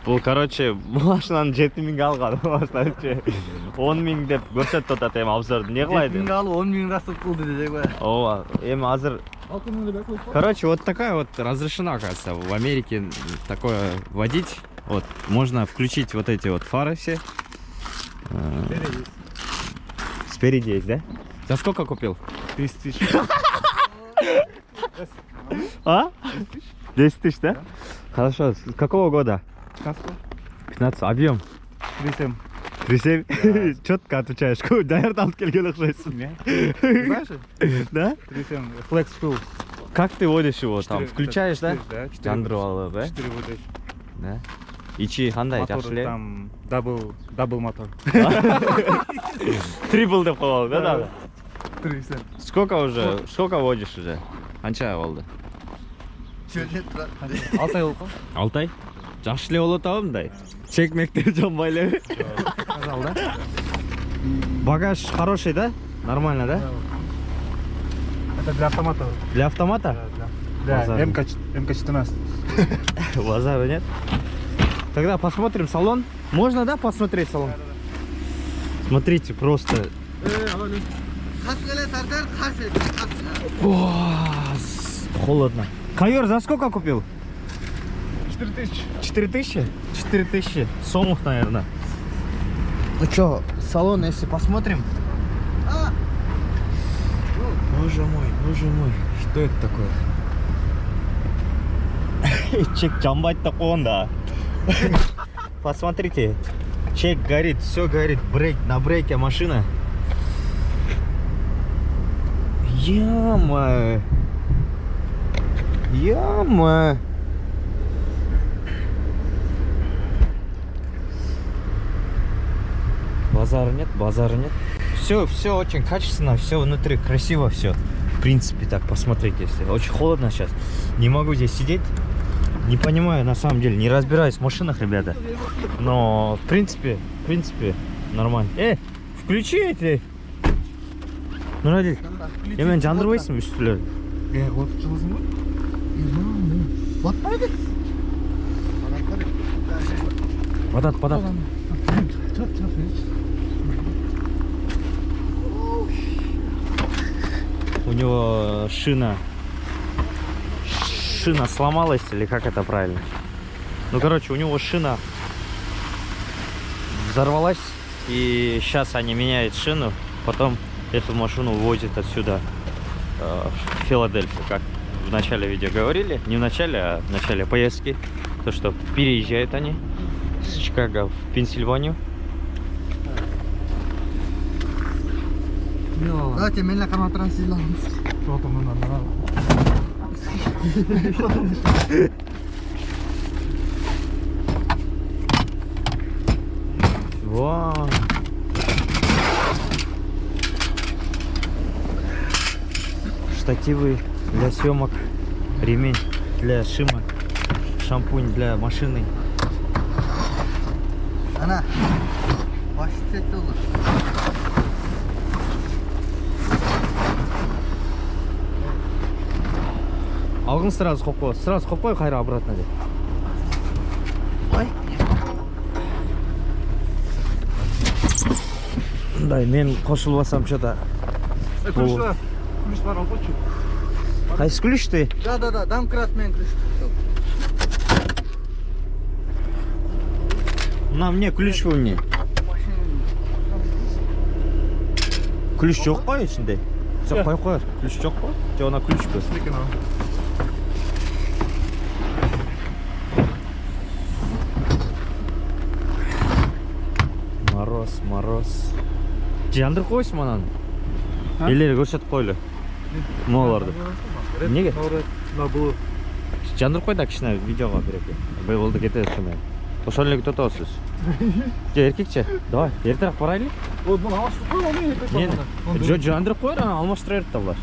Бұл, короче, бұл машинаны 7 мыңға алған. 10 мың деп көрсетіп отырды обзорды. Не қылайды? 7 мыңға алып 10 мың расып қылды деді ғой. Ова, азыр. Короче, вот такая вот разрешена, оказывается, в Америке такое водить. Вот, можно включить вот эти вот фары все. Спереди есть, да? За сколько купил? 30 тысяч. А? 10 тысяч, да? Хорошо. С какого года? 15. Объем? 3,7. 3,7? Четко отвечаешь. Наверное, алып келген ұқсайсың. Знаешь? Да? 3,7. Flex Full. Как ты водишь его там? Включаешь, да? Да. Жандырып алып, да? 4 выдаешь. Да? Ичи қандай, жақсы ле? Там дабл мотор. Трипл деп қойып, да? 3,7. Сколько водишь уже? Қанша болды? 6 ай болды. 6 ай? Жақсы ле болады ау мындай? Чек-мектер жанбай ле? Багаж хороший, да? Нормально, да? Это для автомата. Для автомата? Да, МК-14. Базара нет? Тогда посмотрим салон. Можно, да, посмотреть салон? Смотрите, просто... Холодно. Ковер за сколько купил? 4000. 4000? 4000 сомов, наверное. Ну что, салон, если посмотрим? Боже мой, что это такое? Чек жамбайт такой, да. Посмотрите, чек горит, все горит, на брейке машина. Яма. Базара нет. Все очень качественно, все внутри красиво, все. В принципе, так, посмотрите, если очень холодно сейчас. Не могу здесь сидеть. Не понимаю, на самом деле, не разбираюсь в машинах, ребята. Но, в принципе, нормально. Включи эти. Ну, Радик, я мен жандырбайсың үстілер. Вот жылызың ғой? Батпайды? Батат. у него шина сломалась, или как это правильно? Ну, короче, у него шина взорвалась, и сейчас они меняют шину, потом эту машину возят отсюда в Филадельфию, как в начале видео говорили. Не в начале, а в начале поездки. То, что переезжают они с Чикаго в Пенсильванию. Давайте меня канал транслируем. Вау. Штативы для съемок, ремень для шима, шампунь для машины. Ана, başlayacak olur. Алғын сразу қойып қой, қайра обратно деп. Ой. Дай, мен қосылып алсам что-то. Ключ бар, алып қойшы. Қайсы ключ ты? Да, домкратмен ключ. На мне ключ вы мне. Ключ жоқ қой ішінде. Все, қой. Ключ жоқ қой. Жоқ, на ключ қой. Мороз. Жандырып қойсын мананы. Елері көрсетіп қойлы. Моларды. Неге? Жандырып қой да кішіне видеоға береке. Болды кетеді шымен. Ошолелік тұтасыз. Еркекше, давай, ертерек барайлы. Жандырып қой, алмаштырып табылар.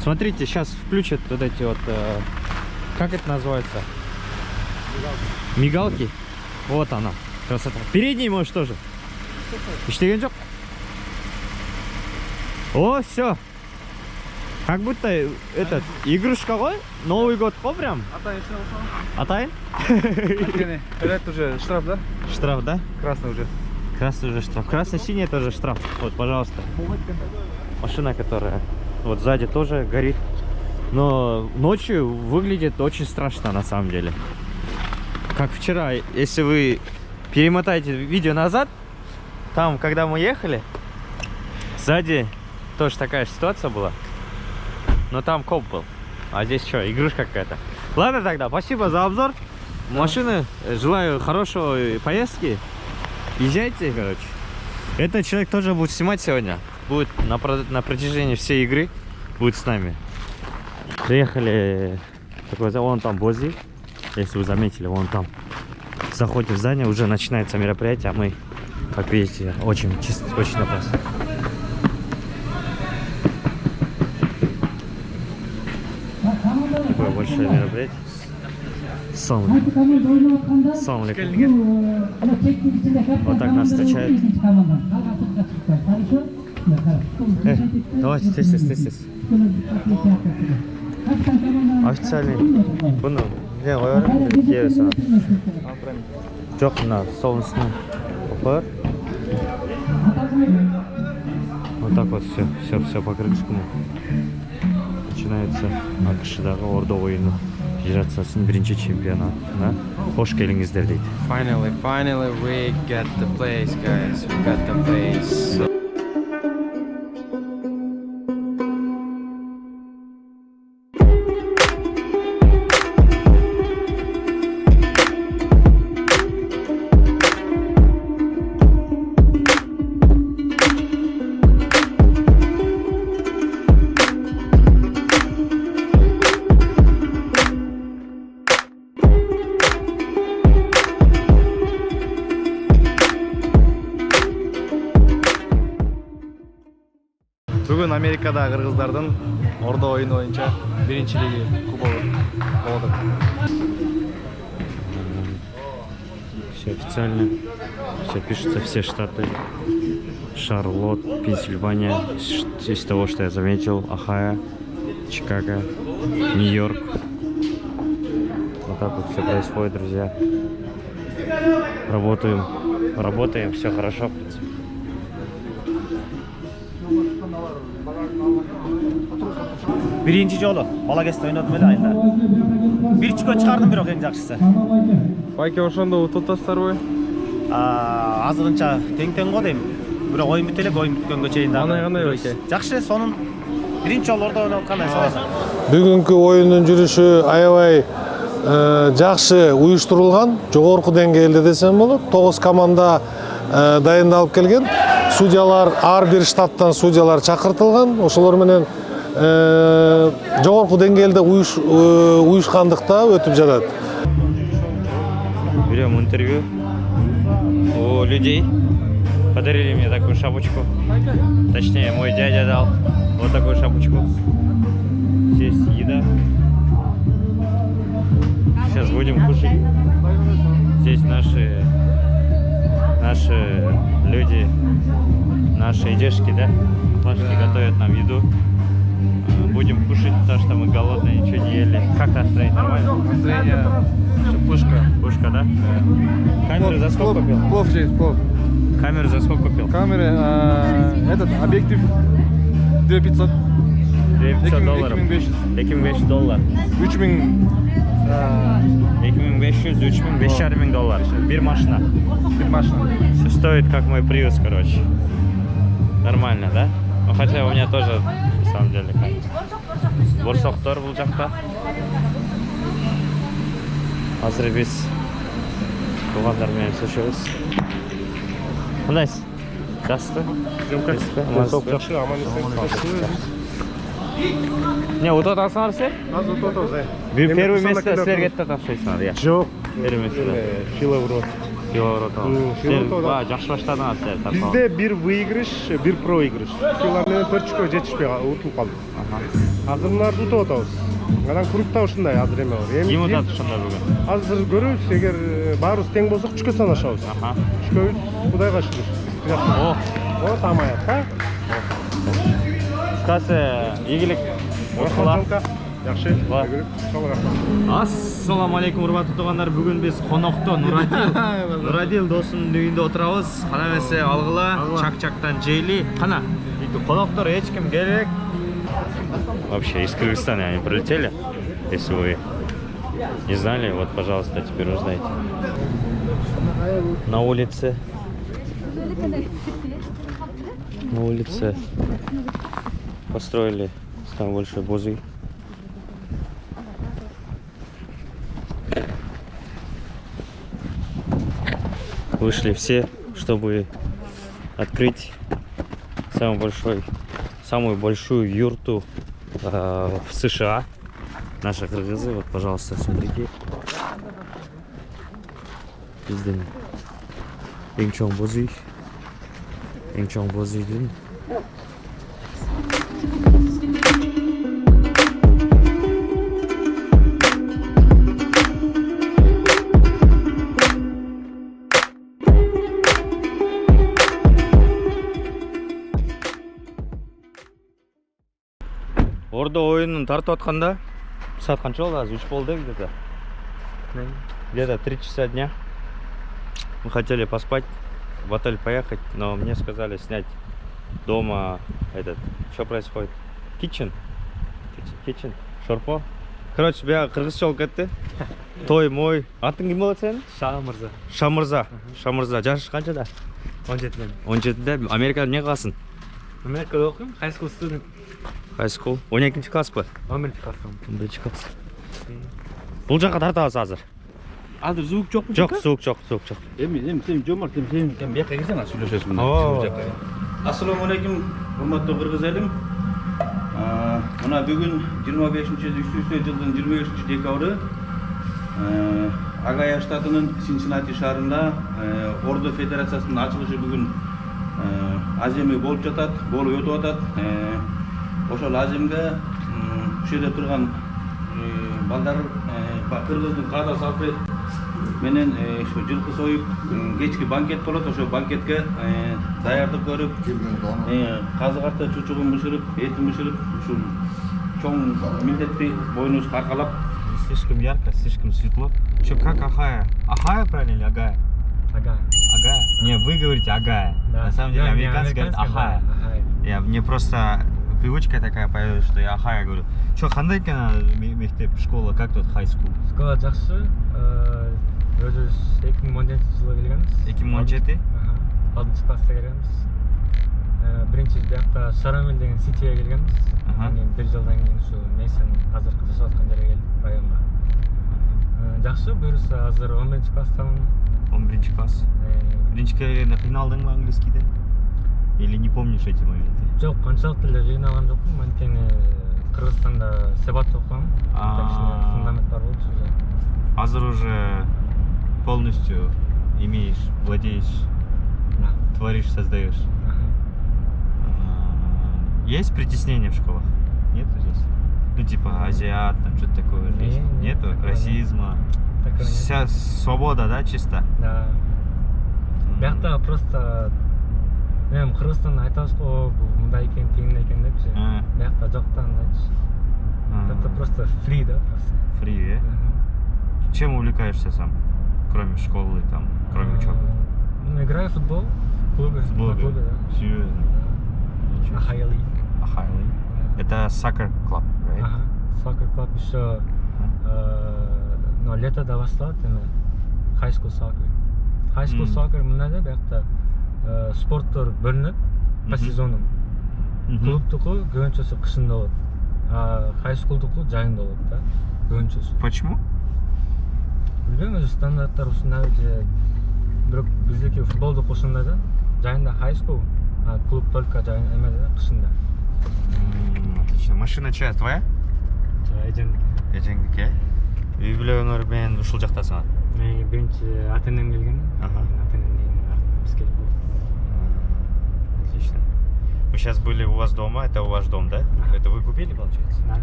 Смотрите, сейчас включат вот эти вот, как это называется? Мигалки. Вот она. Красота. Передний можешь тоже. Иштеген жоқ. О, все. Как будто этот игрушка ғой, Новый год қой прям. Атайын? Это уже штраф, да? Штраф, да? Красный уже. Красный уже штраф. Красно-синий тоже штраф. Вот, пожалуйста. Машина, которая вот сзади тоже горит. Но ночью выглядит очень страшно на самом деле. Как вчера, если вы перемотаете видео назад, там, когда мы ехали, сзади тоже такая ситуация была. Но там коп был. А здесь что, игрушка какая-то. Ладно тогда, спасибо за обзор. Машины, желаю хорошей поездки. Езжайте, короче. Этот человек тоже будет снимать сегодня. Будет на протяжении всей игры. Будет с нами. Приехали, такой, вон там возле. Если вы заметили, вон там. Заходите в здание, уже начинается мероприятие. А мы, как видите, очень опасно. Такое большое мероприятие. Салам алейкум. Вот так нас встречают. Давайте, тез. Официальный. Bunu ne koyarım? Diğer sana. Çok na солнечный. Опа. Вот так вот все по крымскому. Начинается Акшидағы орда ойыны. Федерациясының бірінші чемпионатына қош келдіңіздер дейді. Finally, we get the place, guys. We got the place. Бүгін Америкада қырғыздардың орда ойыны бойынша біріншілігі кубогы болды. Все официально. Все пишется, все штаты. Шарлотт, Пенсильвания. Из того, что я заметил, Ohio, Чикаго, Нью-Йорк. Вот так вот все происходит, друзья. Работаем, все хорошо, в принципе. Birinci жолу бала кезде ойнадым эле айында. Бир чүкө чыгардым бирок эң жакшысы. Байке ошондо утуп атасыздарбы? Азырынча тең го дейм. Бирок оюн бүт элек, оюн бүткөнгө чейин да. Кандай байке? Жакшы, сонун биринчи жолдордо ойноп аткандай солай. Бүгүнкү оюндун жүрүшү аябай жакшы уюштурулган, жогорку деңгээлде десем болот. 9 команда дайындалып келген. Судьялар ар бир штаттан судьялар чакыртылган. Ошолор менен жогорку деңгээлде уюшкандыкта өтүп жатат. Берем интервью у людей. Подарили мне такую шапочку. Точнее, мой дядя дал вот такую шапочку. Здесь еда. Сейчас будем кушать. Здесь наши люди, наши дедушки, да? Пашки готовят нам еду. Будем кушать, потому что мы голодные, ничего не ели. Как настроение? Нормально? Настроение пушка. Пушка, да? Камеру за сколько купил? Плов через плов. Камеру за сколько купил? Камеры, этот объектив 2500. 2500 долларов. 2500 доллар. 3000. 2500, 3500 доллар. Бир машина. Все стоит как мой Prius, короче. Нормально, да? Ну, хотя у меня тоже, на самом деле, как. Борсоктор был жакта. Азыр биз туугандар менен сүрүшөбүз. Кандайсыз? Жакшысызбы? Жакшы, аман эсен. Не, утуп атасыңар силер? Азыр утуп атабыз. Первое место силерге тапшырсыңар, иә? Жок. Первое место. Филоврот. Жакшы баштадыңар силер. Бизде бир выигрыш, бир проигрыш. Фила менен 4 чүккө жетишпей утулуп калдык. Азыр мынарды утуп атабыз. Анан кругта ушундай азыр эме бар. Ким утат ушунда бүгүн? Азыр көрөбүз, эгер баарыбыз тең болсок 3кө санашабыз. 3кө Кудайга шүгүр. О, тамаят, ха? Касы, ийгилик. Жакшы. Ассаламу алейкум, урматтуу туугандар. Бүгүн биз конокто Нурадил досунун үйүндө отурабыз. Кана эмесе алгыла, чак-чактан жейли. Кана, коноктор эч ким керек. Вообще из Кыргызстана они прилетели. Если вы не знали, вот, пожалуйста, теперь узнаете. На улице построили самый большой бузы. Вышли все, чтобы открыть самую большую юрту в США. Наши кыргызы, вот, пожалуйста, смотрите. Біздің ең чоң бозүй. Ең чоң бозүйдің. Орда ойынын тартып атканда саат канча болду? Азыр 3 болду где-то. Где-то 3 часа дня. Мы хотели поспать, в отель поехать, но мне сказали снять дома что происходит? Kitchen, шорпо. Короче, бия кыргызча болуп кетти. Той мой. Атың ким болот сенин? Шамырза. Жаш канчада? 17-ден. 17-де. Америкада эмне кыласың? Америкада окуйм, high school student. High school. 12-ci класспы? 11-ci класстамын. 11-ci класс. Бул жакка тартабыз азыр. Азыр звук жокпу? Жок, звук жок. Эми сен жомарт, сен бияка келсең, сүйлөшөсүз мына жакка. Assalomu alaykum, hurmatli qirg'iz elim. Mana bugun 25-жылдын 23-декабры Агая штатынын Синчиннати шаарында Ордо федерациясынын ачылышы бүгүн аземи болуп жатат, болуп өтүп атат. Ошол аземге ушул жерде турган балдар кыргыздын каада салты менен ошо жылкы союп кечки банкет болот. Ошо банкетке даярдык көрүп, казы карта чучугун бышырып, этин бышырып, ушул чоң милдетти боюнубузга аркалап. Слишком ярко, слишком светло. Что, как Ахая? Ахая правильно или Агая? Агая. Не, вы говорите Агая. Да. На самом деле американцы говорят Ахая. Мне просто привычка такая появилась, что я ахая говорю. Что, қандай екен мектеп, школа, как тут high school? Школа жақсы. Өзі 2017 жылы келгенбіз. 2017? 6 класста келгенбіз. Бірінші жақта Шарамел деген ситиге келгенбіз. Кейін бір жылдан кейін ушу Мейсон азыркы жашап жатқан жерге келдік, районға. Жақсы, бұйырса азыр 11 класстамын. 11 класс. Бірінші келгенде қиналдың ба английскийде? Или не помнишь эти моменты? Жоқ, қаншалықты эле қиналган жоқпын. Анткени Кыргызстанда себат окугам. Фундамент бар болчу уже. Азыр уже полностью имеешь, владеешь, творишь, создаешь. Есть притеснение в школах? Нету здесь? Ну типа азиат, там что-то такое же есть? Нету? Расизма? Вся свобода, да, чисто? Да. Бияқта просто мен Кыргызстанда айтабыз го, бул мындай экен, тигиндей экен депчи. Бияқта жок да андайчы. Это просто фри, да, просто. Фри, да? Чем увлекаешься сам? Кроме школы, там, кроме учебы? Ну, играю в футбол в клубе. В клубе, да. Серьезно? Ахайли. Ахайли? Это soccer club, right? Ага, soccer club еще но летода басталат эме high school soccer. High school soccer мындай да, бияқта спорттор бөлүнөт по сезону. Клубтуку көбүнчөсү кышында болот. А high schoolдуку жайында болот да, көбүнчөсү. Почему? Билбейм, өзү стандарттар ушундай же бирок биздики футболдук ушундай да. Жайында high school, а клуб только жайында эмеде да, кышында. Отлично. Машина чья? Твоя? Эжендики. Эжеңдики. Үй бүлөңөр менен ушул жактасыңар? Мен биринчи ата-энем келген. Ата-энемден артынан биз келип болдук. Отлично. Мы сейчас были у вас дома, это у ваш дом, да? Это вы купили, получается? Да.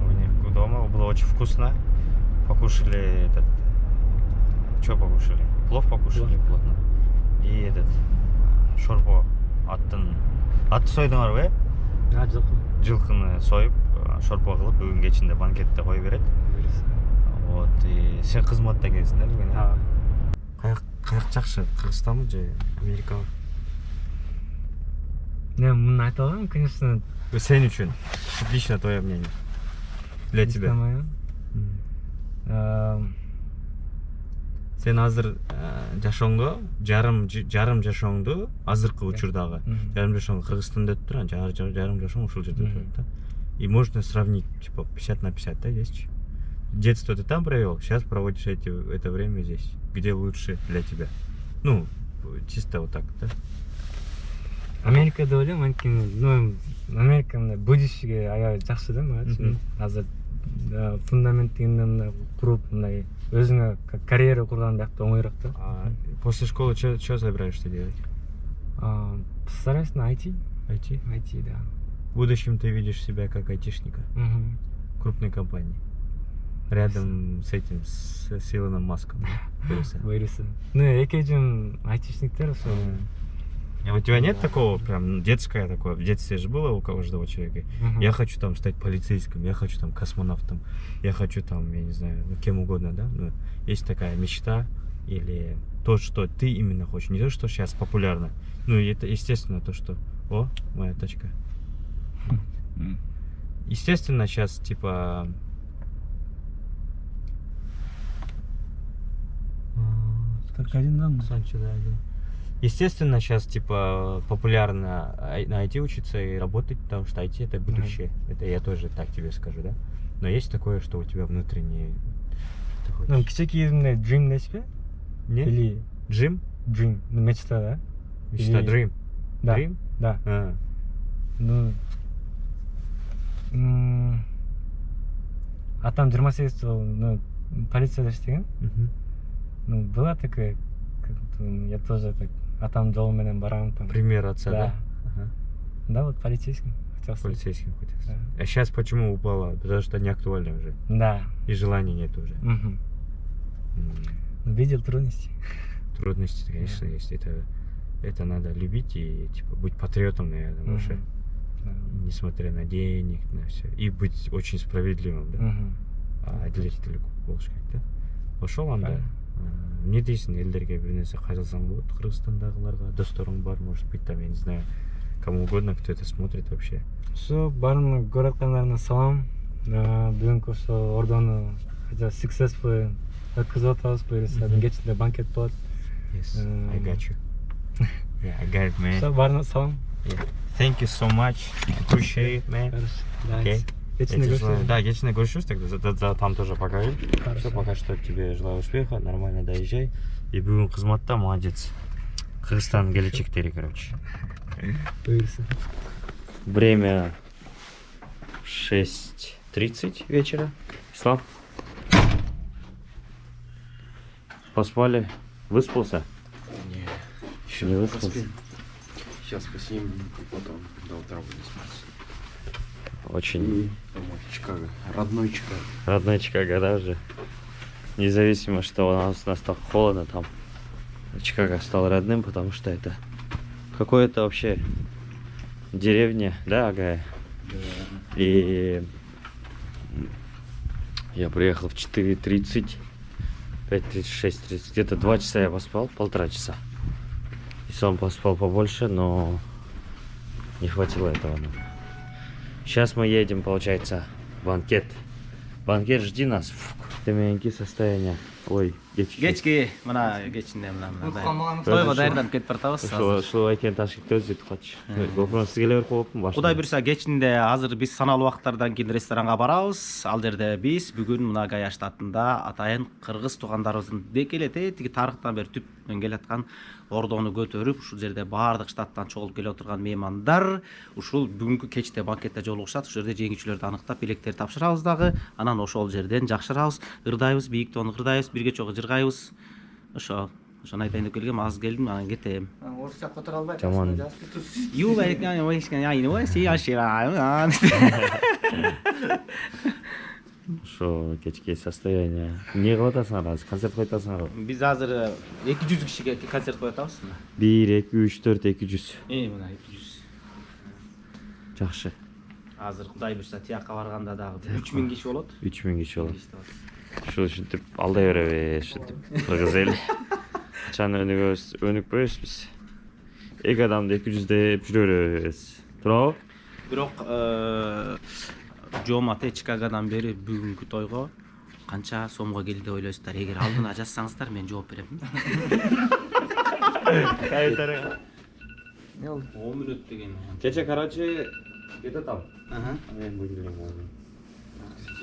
У них дома, было очень вкусно. Покушали этот... Что покушали? Плов покушали плотно. И этот... Шорпо. Атты сойдуңар бе? Жылкыны сойып, шорпо кылып, бүгүн кечинде банкетте кое берет. Вот, и сен кызматта экенсиң да бүгүн? Каяк жакшы, Кыргызстанбы же Америкабы? Мен муну айта алам, конечно. Сен үчүн. Лично твое мнение. Для тебя. Сен азыр жашооңдо, жарым жашооңду азыркы учурдагы жарым жашооң Кыргызстанда өтүп турат, жарым жашооң ушул жерде өтүп турат, да? И можно сравнить, типа, 50 на 50, да, здесь? Детство ты там провел, сейчас проводишь это время здесь. Где лучше для тебя? Ну, чисто вот так, да? Америкада ойлойм, анткени, ну, Американы будущее аябай жакшы да, мага үчүн. Азыр фундамент дегенде куруп, мындай өзүңө карьера курган бияқта оңойрак да. После школы что собираешься делать? Постараюсь на IT. IT? IT, да. В будущем ты видишь себя как айтишника? Крупной компании. Рядом с этим, с Илоном Маском. Буйруса. Ну, экежим айтишниктер, что... А у тебя нет такого прям детское такое? В детстве же было у каждого человека. Я хочу там стать полицейским, я хочу там космонавтом, я хочу там, я не знаю, ну, кем угодно, да? Ну, есть такая мечта или то, что ты именно хочешь. Не то, что сейчас популярно. Ну, это естественно то, что... О, моя тачка. Естественно, сейчас типа... Только один дом? Санчо, да, один. Естественно, сейчас типа популярно на IT учиться и работать, потому что IT это будущее. Это я тоже так тебе скажу, да? Но есть такое, что у тебя внутреннее... Ну, кичекей dream дейсіз бе? Не? Или... Dream? Dream. Мечта, да? Мечта, dream. Да. Dream? Да. Ну... Атам 28 жыл, ну, полицияда иштеген. Ну, была такая... Я тоже так... Атам жолменен барам там. Пример отца, да? Ага. Да, вот полицейским хотел стать. Полицейским хотел стать. Да. А сейчас почему упала? Потому что не актуально уже. Да. И желания нет уже. Видел трудности. Трудности, конечно, есть. Это надо любить и типа быть патриотом, наверное, больше. Несмотря на денег, на все. И быть очень справедливым, да? Әділеттілік болуш керек, да? Ошол анда не дейсің, элдерге бир нерсе кайрылсаң болот, Кыргызстандагыларга досторың бар, может быть, там, я не знаю, кому угодно, кто это смотрит вообще. Ошо баарын көрүп аткандарына салам. Бүгүнкү ошо ордону successful өткөзүп атабыз. Буюрса кечинде банкет болот. Yes, I got you. Yeah, I got it, man. Ошо баарына салам. Yeah. Thank you so much. Appreciate it, man. Okay. Да, кечинде görüşürüz тогда. Там тоже покажи. Все, пока что тебе желаю успеха, нормально доезжай. И бүгүн кызматта молодец. Кыргызстан келечектери, короче. Время 6:30 вечера. Ислам? Поспали? Выспался? Не, еще не выспался. Сейчас посидим и потом до утра будем спать. Очень. Домой, Чикаго. Родной Чикаго. Родной Чикаго, да, уже? Независимо, что у нас так холодно там. Чикаго стал родным, потому что это какое-то вообще деревня, да, Агая? Да. И я приехал в 4:30, 5:36, 30, где-то 2 часа я поспал, 1,5 часа. И сам поспал побольше, но не хватило этого. Сейчас мы едем, получается, в банкет. Банкет, жди нас. Төменки состояние. Ой, кечки мына кечинде мына тойго даярданып кетип баратабыз. Ушул экен Ташкентте өзү кеткачы. Гопрон сизге эле коюптум башында. Кудай буйрса кечинде азыр биз саналуу убакыттардан кийин ресторанга барабыз. Ал жерде биз бүгүн мына Гая штатында атайын кыргыз туугандарыбыздын деки эле тиги тарыхтан бери түптөн келаткан ордону көтөрүп ушул жерде баардык штаттан чогулуп келип отурган меймандар ушул бүгүнкү кечте банкетте жолугушат. Ушул жерде жеңүүчүлөрдү аныктап билектерди тапшырабыз дагы. Анан ошол жерден жакшырабыз, ырдайбыз, бийиктон ырдайбыз, бирге чогуу жыргайбыз. Ошону айтайын деп келгем, аз келдим, анан кетем. Орусча которо албайт. Жаман. Ю байкан ойшкан айны ой, си ашира. Шо кечки состояние. Не кылып атасың азыр? Концерт коюп атасың? Биз азыр 200 кишиге концерт коюп атабыз. 1, 2, 3, 4, 200. Мына 200. Жакшы. Азыр Кудай буйрса тияка барганда дагы 3000 киши болот. 3000 киши болот. Ушул ушинтип алдай беребиз, ушинтип. Кыргыз эли. Качан өнүкпөйбүз биз. 2 адамды 200 деп жүрө беребиз. Туурабы? Бирок Жомате Чикагодан бери бүгүнкү тойго канча сомго келди деп ойлойсуздар? Эгер алдына жазсаңыздар мен жооп берем. Кайтара. 10 мүнөт деген. Кече, короче, кетет ал. Мен бүгүн болдум.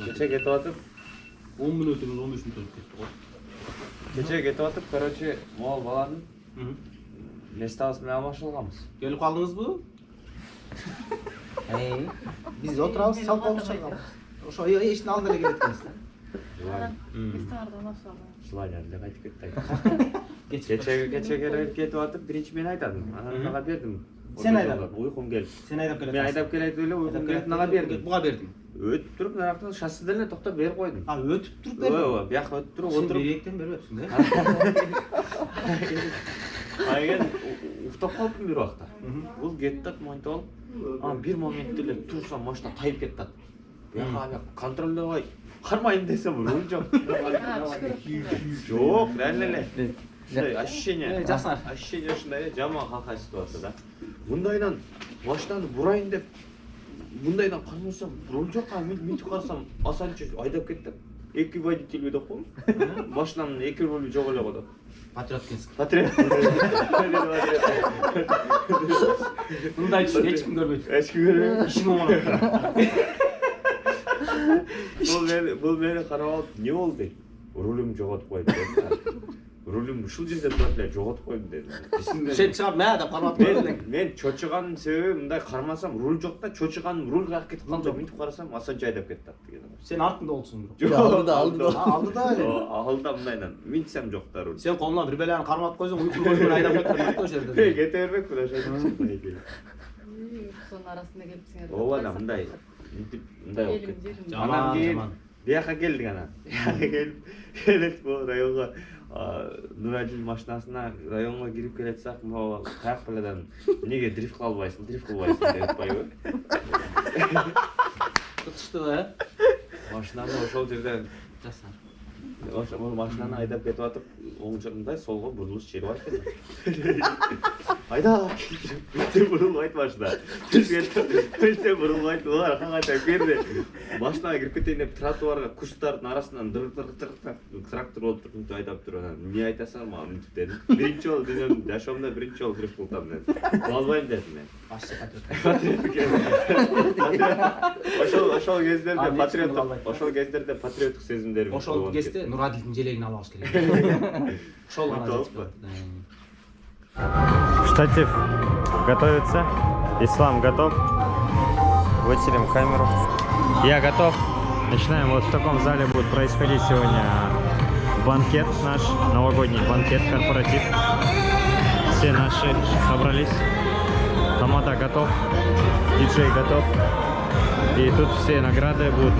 Кече кетип атып 10 мүнөтүбүз 15 мүнөт кетти го. Кече кетип атып, короче, могул баланын местабыз менен алмашылганбыз. Келип калдыңызбы? Биз отурабыз, чалкалып чайгабыз. Ошо эшиктин алдына эле келет экенсиз. Жылайан деп айтып кетти. Кече кетип атып, биринчи мен айтадым. Анан ага бердим. Сен айдадың? Уйкум келди. Сен айдап келет. Мен айдап келет эле, уйкум келет, ага бердим. Буга бердим. Өтүп туруп, нарактан шассыдан эле токтоп берип койдум. Өтүп туруп бердим. Ооба, бияка өтүп туруп отуруп. Сен беректен бербепсиң да? Айген уктап калдым бир убакта. Бул кетти, монтип алып. Анан бир моментте эле турсам машина тайып кетти. Бияка контролдой кармайын десем, руль жок. Жок, реально эле. Ощущение. Жаксыңар. Ощущение ушундай жаман калкан ситуация да. Мындайдан машинаны бурайын деп мындайдан кармасам, руль жок, мынтип карасам, асанчы айдап кетти. Эки водитель деп коем. Машинанын эки рулю жок эле го деп. Патриот экенсиң. Патриот. Мындай түшүн эч ким көрбөйт. Эч ким көрбөйт. Ишиң оңолот. Бул мени карап алып, не болду? Рулюм жоготуп койду. Рулюм ушул жерде турат эле, жоготуп койдум деди. Сен чыгап мә деп кармап койдуң. Мен чочуганын себеби мындай кармасам, руль жок да, чочуганым руль каяка кетип калды. Мынтип карасам, асанчы айдап кетти деген. Сен артында болсуң. Алдыда эле. Алдыда мындайдан минтсем жок да руль. Сен колуңан бир белени кармап койсоң, уйкуң көзүн айдап кеткен ошол жерде. Кете бербекпин ошол. Сонун арасында келипсиңер. Ооба, мындай. Мындай болуп кетти. Анан кийин бияка келдик анан. Келет бул районго Нурадин машинасына районго кирип келетсак, могу каяк беледен эмнеге дрифт кылбайсың деп атпайбы? Кытышты да, Машинаны ошол жерден Ошол машинаны айдап кетип атып, оң жагында солго бурулуш жери бар экен. Айда, бүтүн бурулбайт машина. Бүтүн бурулбайт, улар кантип келди. Машинага кирип кетейин деп тротуарга куштардын арасынан трактор болуп туруп айдап туруп анан эмне айтасың мага мынтип дедим. Биринчи жолу дүйнөмдө жашоомдо биринчи жолу кирип кылдым мен. Албайм дедим мен. Ошол кездерде патриоттук сезимдерим. Ошол кезде Нурадилдин желегин алабыз керек. Ошол гана. Штатив готовится. Ислам готов. Вытерем камеру. Я готов. Начинаем. Вот в таком зале будет происходить сегодня банкет наш, новогодний банкет, корпоратив. Все наши собрались. Тамада готов. Диджей готов. И тут все награды будут,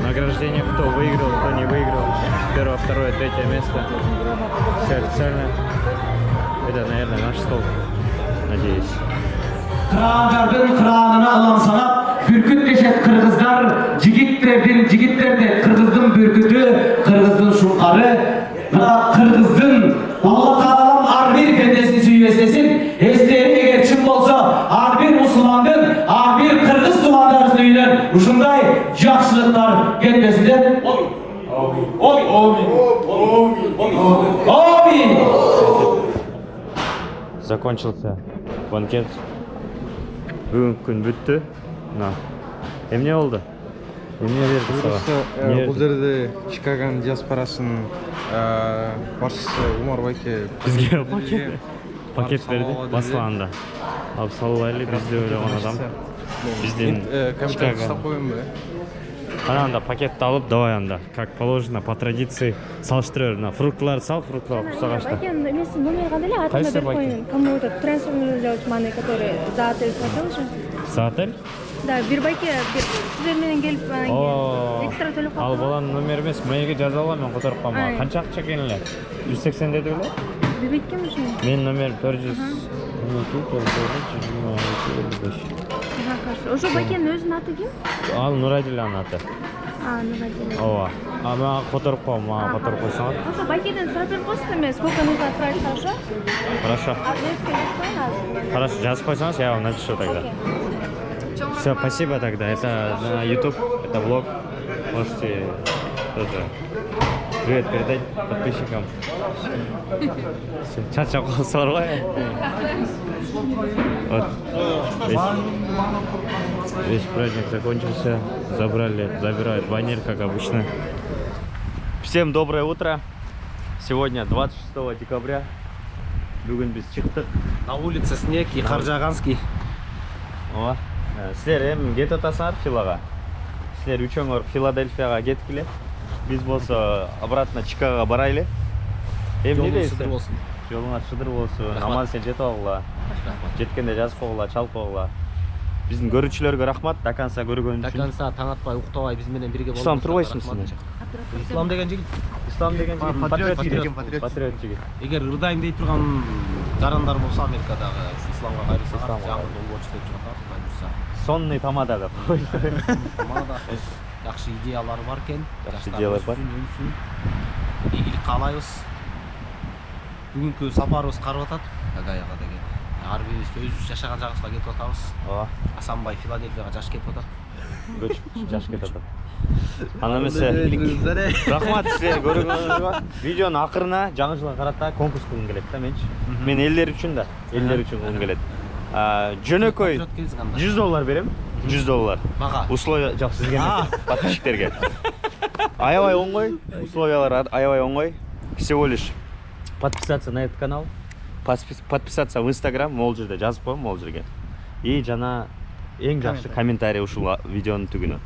награждение, кто выиграл, кто не выиграл. Первое, второе, третье место. Все официально. Это, наверное, наш стол. Надеюсь. Kıranlardan kıranına alan sanat, bürküt deşet Kırgızlar, jigitlerden Kırgızdın bürkütü, Kırgızdın şunkarı, Kırgızdın Allah Teala'nın har bir fendesini süyüveslesin, esleri eğer çın bolsa, har bir Müslümandın, har bir Kırgız tuğandarsın üyler, uşunday jakşılıklar gelmesinden, Amin. Закончился банкет. Бүгүнкү күн бүттү. Мына. Эмне болду? Эмне берди сага? Бул жерде Чикаго диаспорасынын башчысы Умар байке бизге пакет берди басылганда. Алып салып айлы бизде ойлогон адам. Биздин Чикаго. Анда пакетти алып, давай анда, как положено, по традиции салыштырып, на фруктыларды сал, фруктыларды курсага ашта. Бакен, эмеси номер кандай эле атына берип коюн. Кому-то трансфер делать маны, который за отель платил же. За отель? Да, бир байке, сиздер менен келип экстра төлөп калып. Ал баланын номери эмес, мейге жаза алам, мен которуп калмам. Канча акча экен эле? 180 деди беле? Бир байкем ушул. Менин номерим 400. Ошо байкенин өзүнүн аты ким? Ал Нурадиланын аты. Нурадилан. Ооба. А мен которуп коем, мага которуп койсоңор. Ошо байкеден сурап берип койсуңдар эмес, сколько нужно отправить, хорошо? Хорошо. Хорошо, жазып койсоңуз, я вам напишу тогда. Все, спасибо тогда. Это на YouTube, это влог. Можете тоже привет передать подписчикам. Чача калсаңар ғой. Вот. Весь праздник закончился. Забирают баннер, как обычно. Всем доброе утро. Сегодня 26 декабря. Бүгін біз чыктык. На улице снег и Каржаганский. Ооба. Силер эми кетип атасыңар Филага. Силер үчөөңөр Филадельфияга кеткиле. Биз болсо обратно Чикагого барайлы. Эмне дейсиз? Жолуңар шыдыр болсун. Аман сен жетип алгыла. Жеткенде жазып койгула, чалып койгула. Биздин көрүүчүлөргө рахмат. До конца көргөн үчүн. До конца таң атпай, уктабай биз менен бирге болдуңуз. Ислам турбайсыңыз сен? Ислам деген жигит. Ислам деген жигит патриот жигит. Эгер ырдайм дей турган жарандар болсо Америкадагы исламга кайрылса, жаңы болчу деп жатат. Сонный тамадага. Тамада жакшы идеялары бар экен. Жакшы идеялар бар. Ийгилик каалайбыз. Бүгүнкү сапарыбыз карып атат. Гагаяга деген. Ар бирибиз өзүбүз жашаган жагыбызга кетип атабыз. Ооба. Асанбай Филадельфияга жаш кетип атат. Көчүп жаш кетип атат. Ана эмесе. Рахмат силерге көргөнүңөргө. Видеонун акырына жаңы жылга карата конкурс кылгым келет да менчи. Мен элдер үчүн да, элдер үчүн кылгым келет. Жөнөкөй $100 берем. $100. Мага. Условия жок сизге эмес, подписчиктерге. Аябай оңой, условиялар аябай оңой. Всего лишь подписаться на этот канал, подписаться в Instagram, могул жерде жазып коем, могул жерге. И жана эң жакшы комментарий ушул видеонун түгүнө.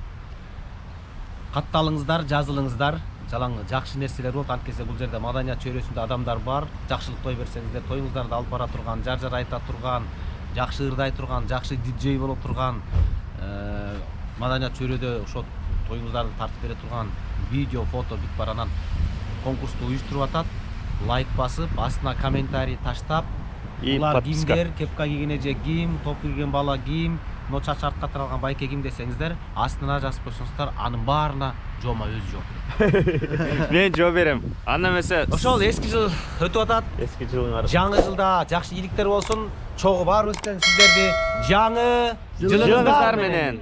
Катталыңыздар, жазылыңыздар. Жалаң жакшы нерселер болот. Анткесе бул жерде маданият чөйрөсүндө адамдар бар. Жакшылык той берсеңиздер, тоюңуздарды алып бара турган, жар айта турган, жакшы ырдай турган, жакшы диджей боло турган, маданият чөйрөдө ошо тоюңуздарды тартып бере турган видео, фото бүт баранан конкурсту уюштуруп атат. Лайк басып, астына комментарий таштап, улар кимдер, кепка кийген эже ким, топ кийген бала ким, ноч ачартка таралган байке ким десеңиздер, астына жазып койсоңуздар, анын баарына жома өзү жооп. Мен жооп берем. Анда эмесе Ошол эски жыл өтүп атат. Эски жылыңар. Жаңы жылда жакшы ийгиликтер болсун. Чогуу баарыбыздан сиздерди жаңы жылыңыздар менен.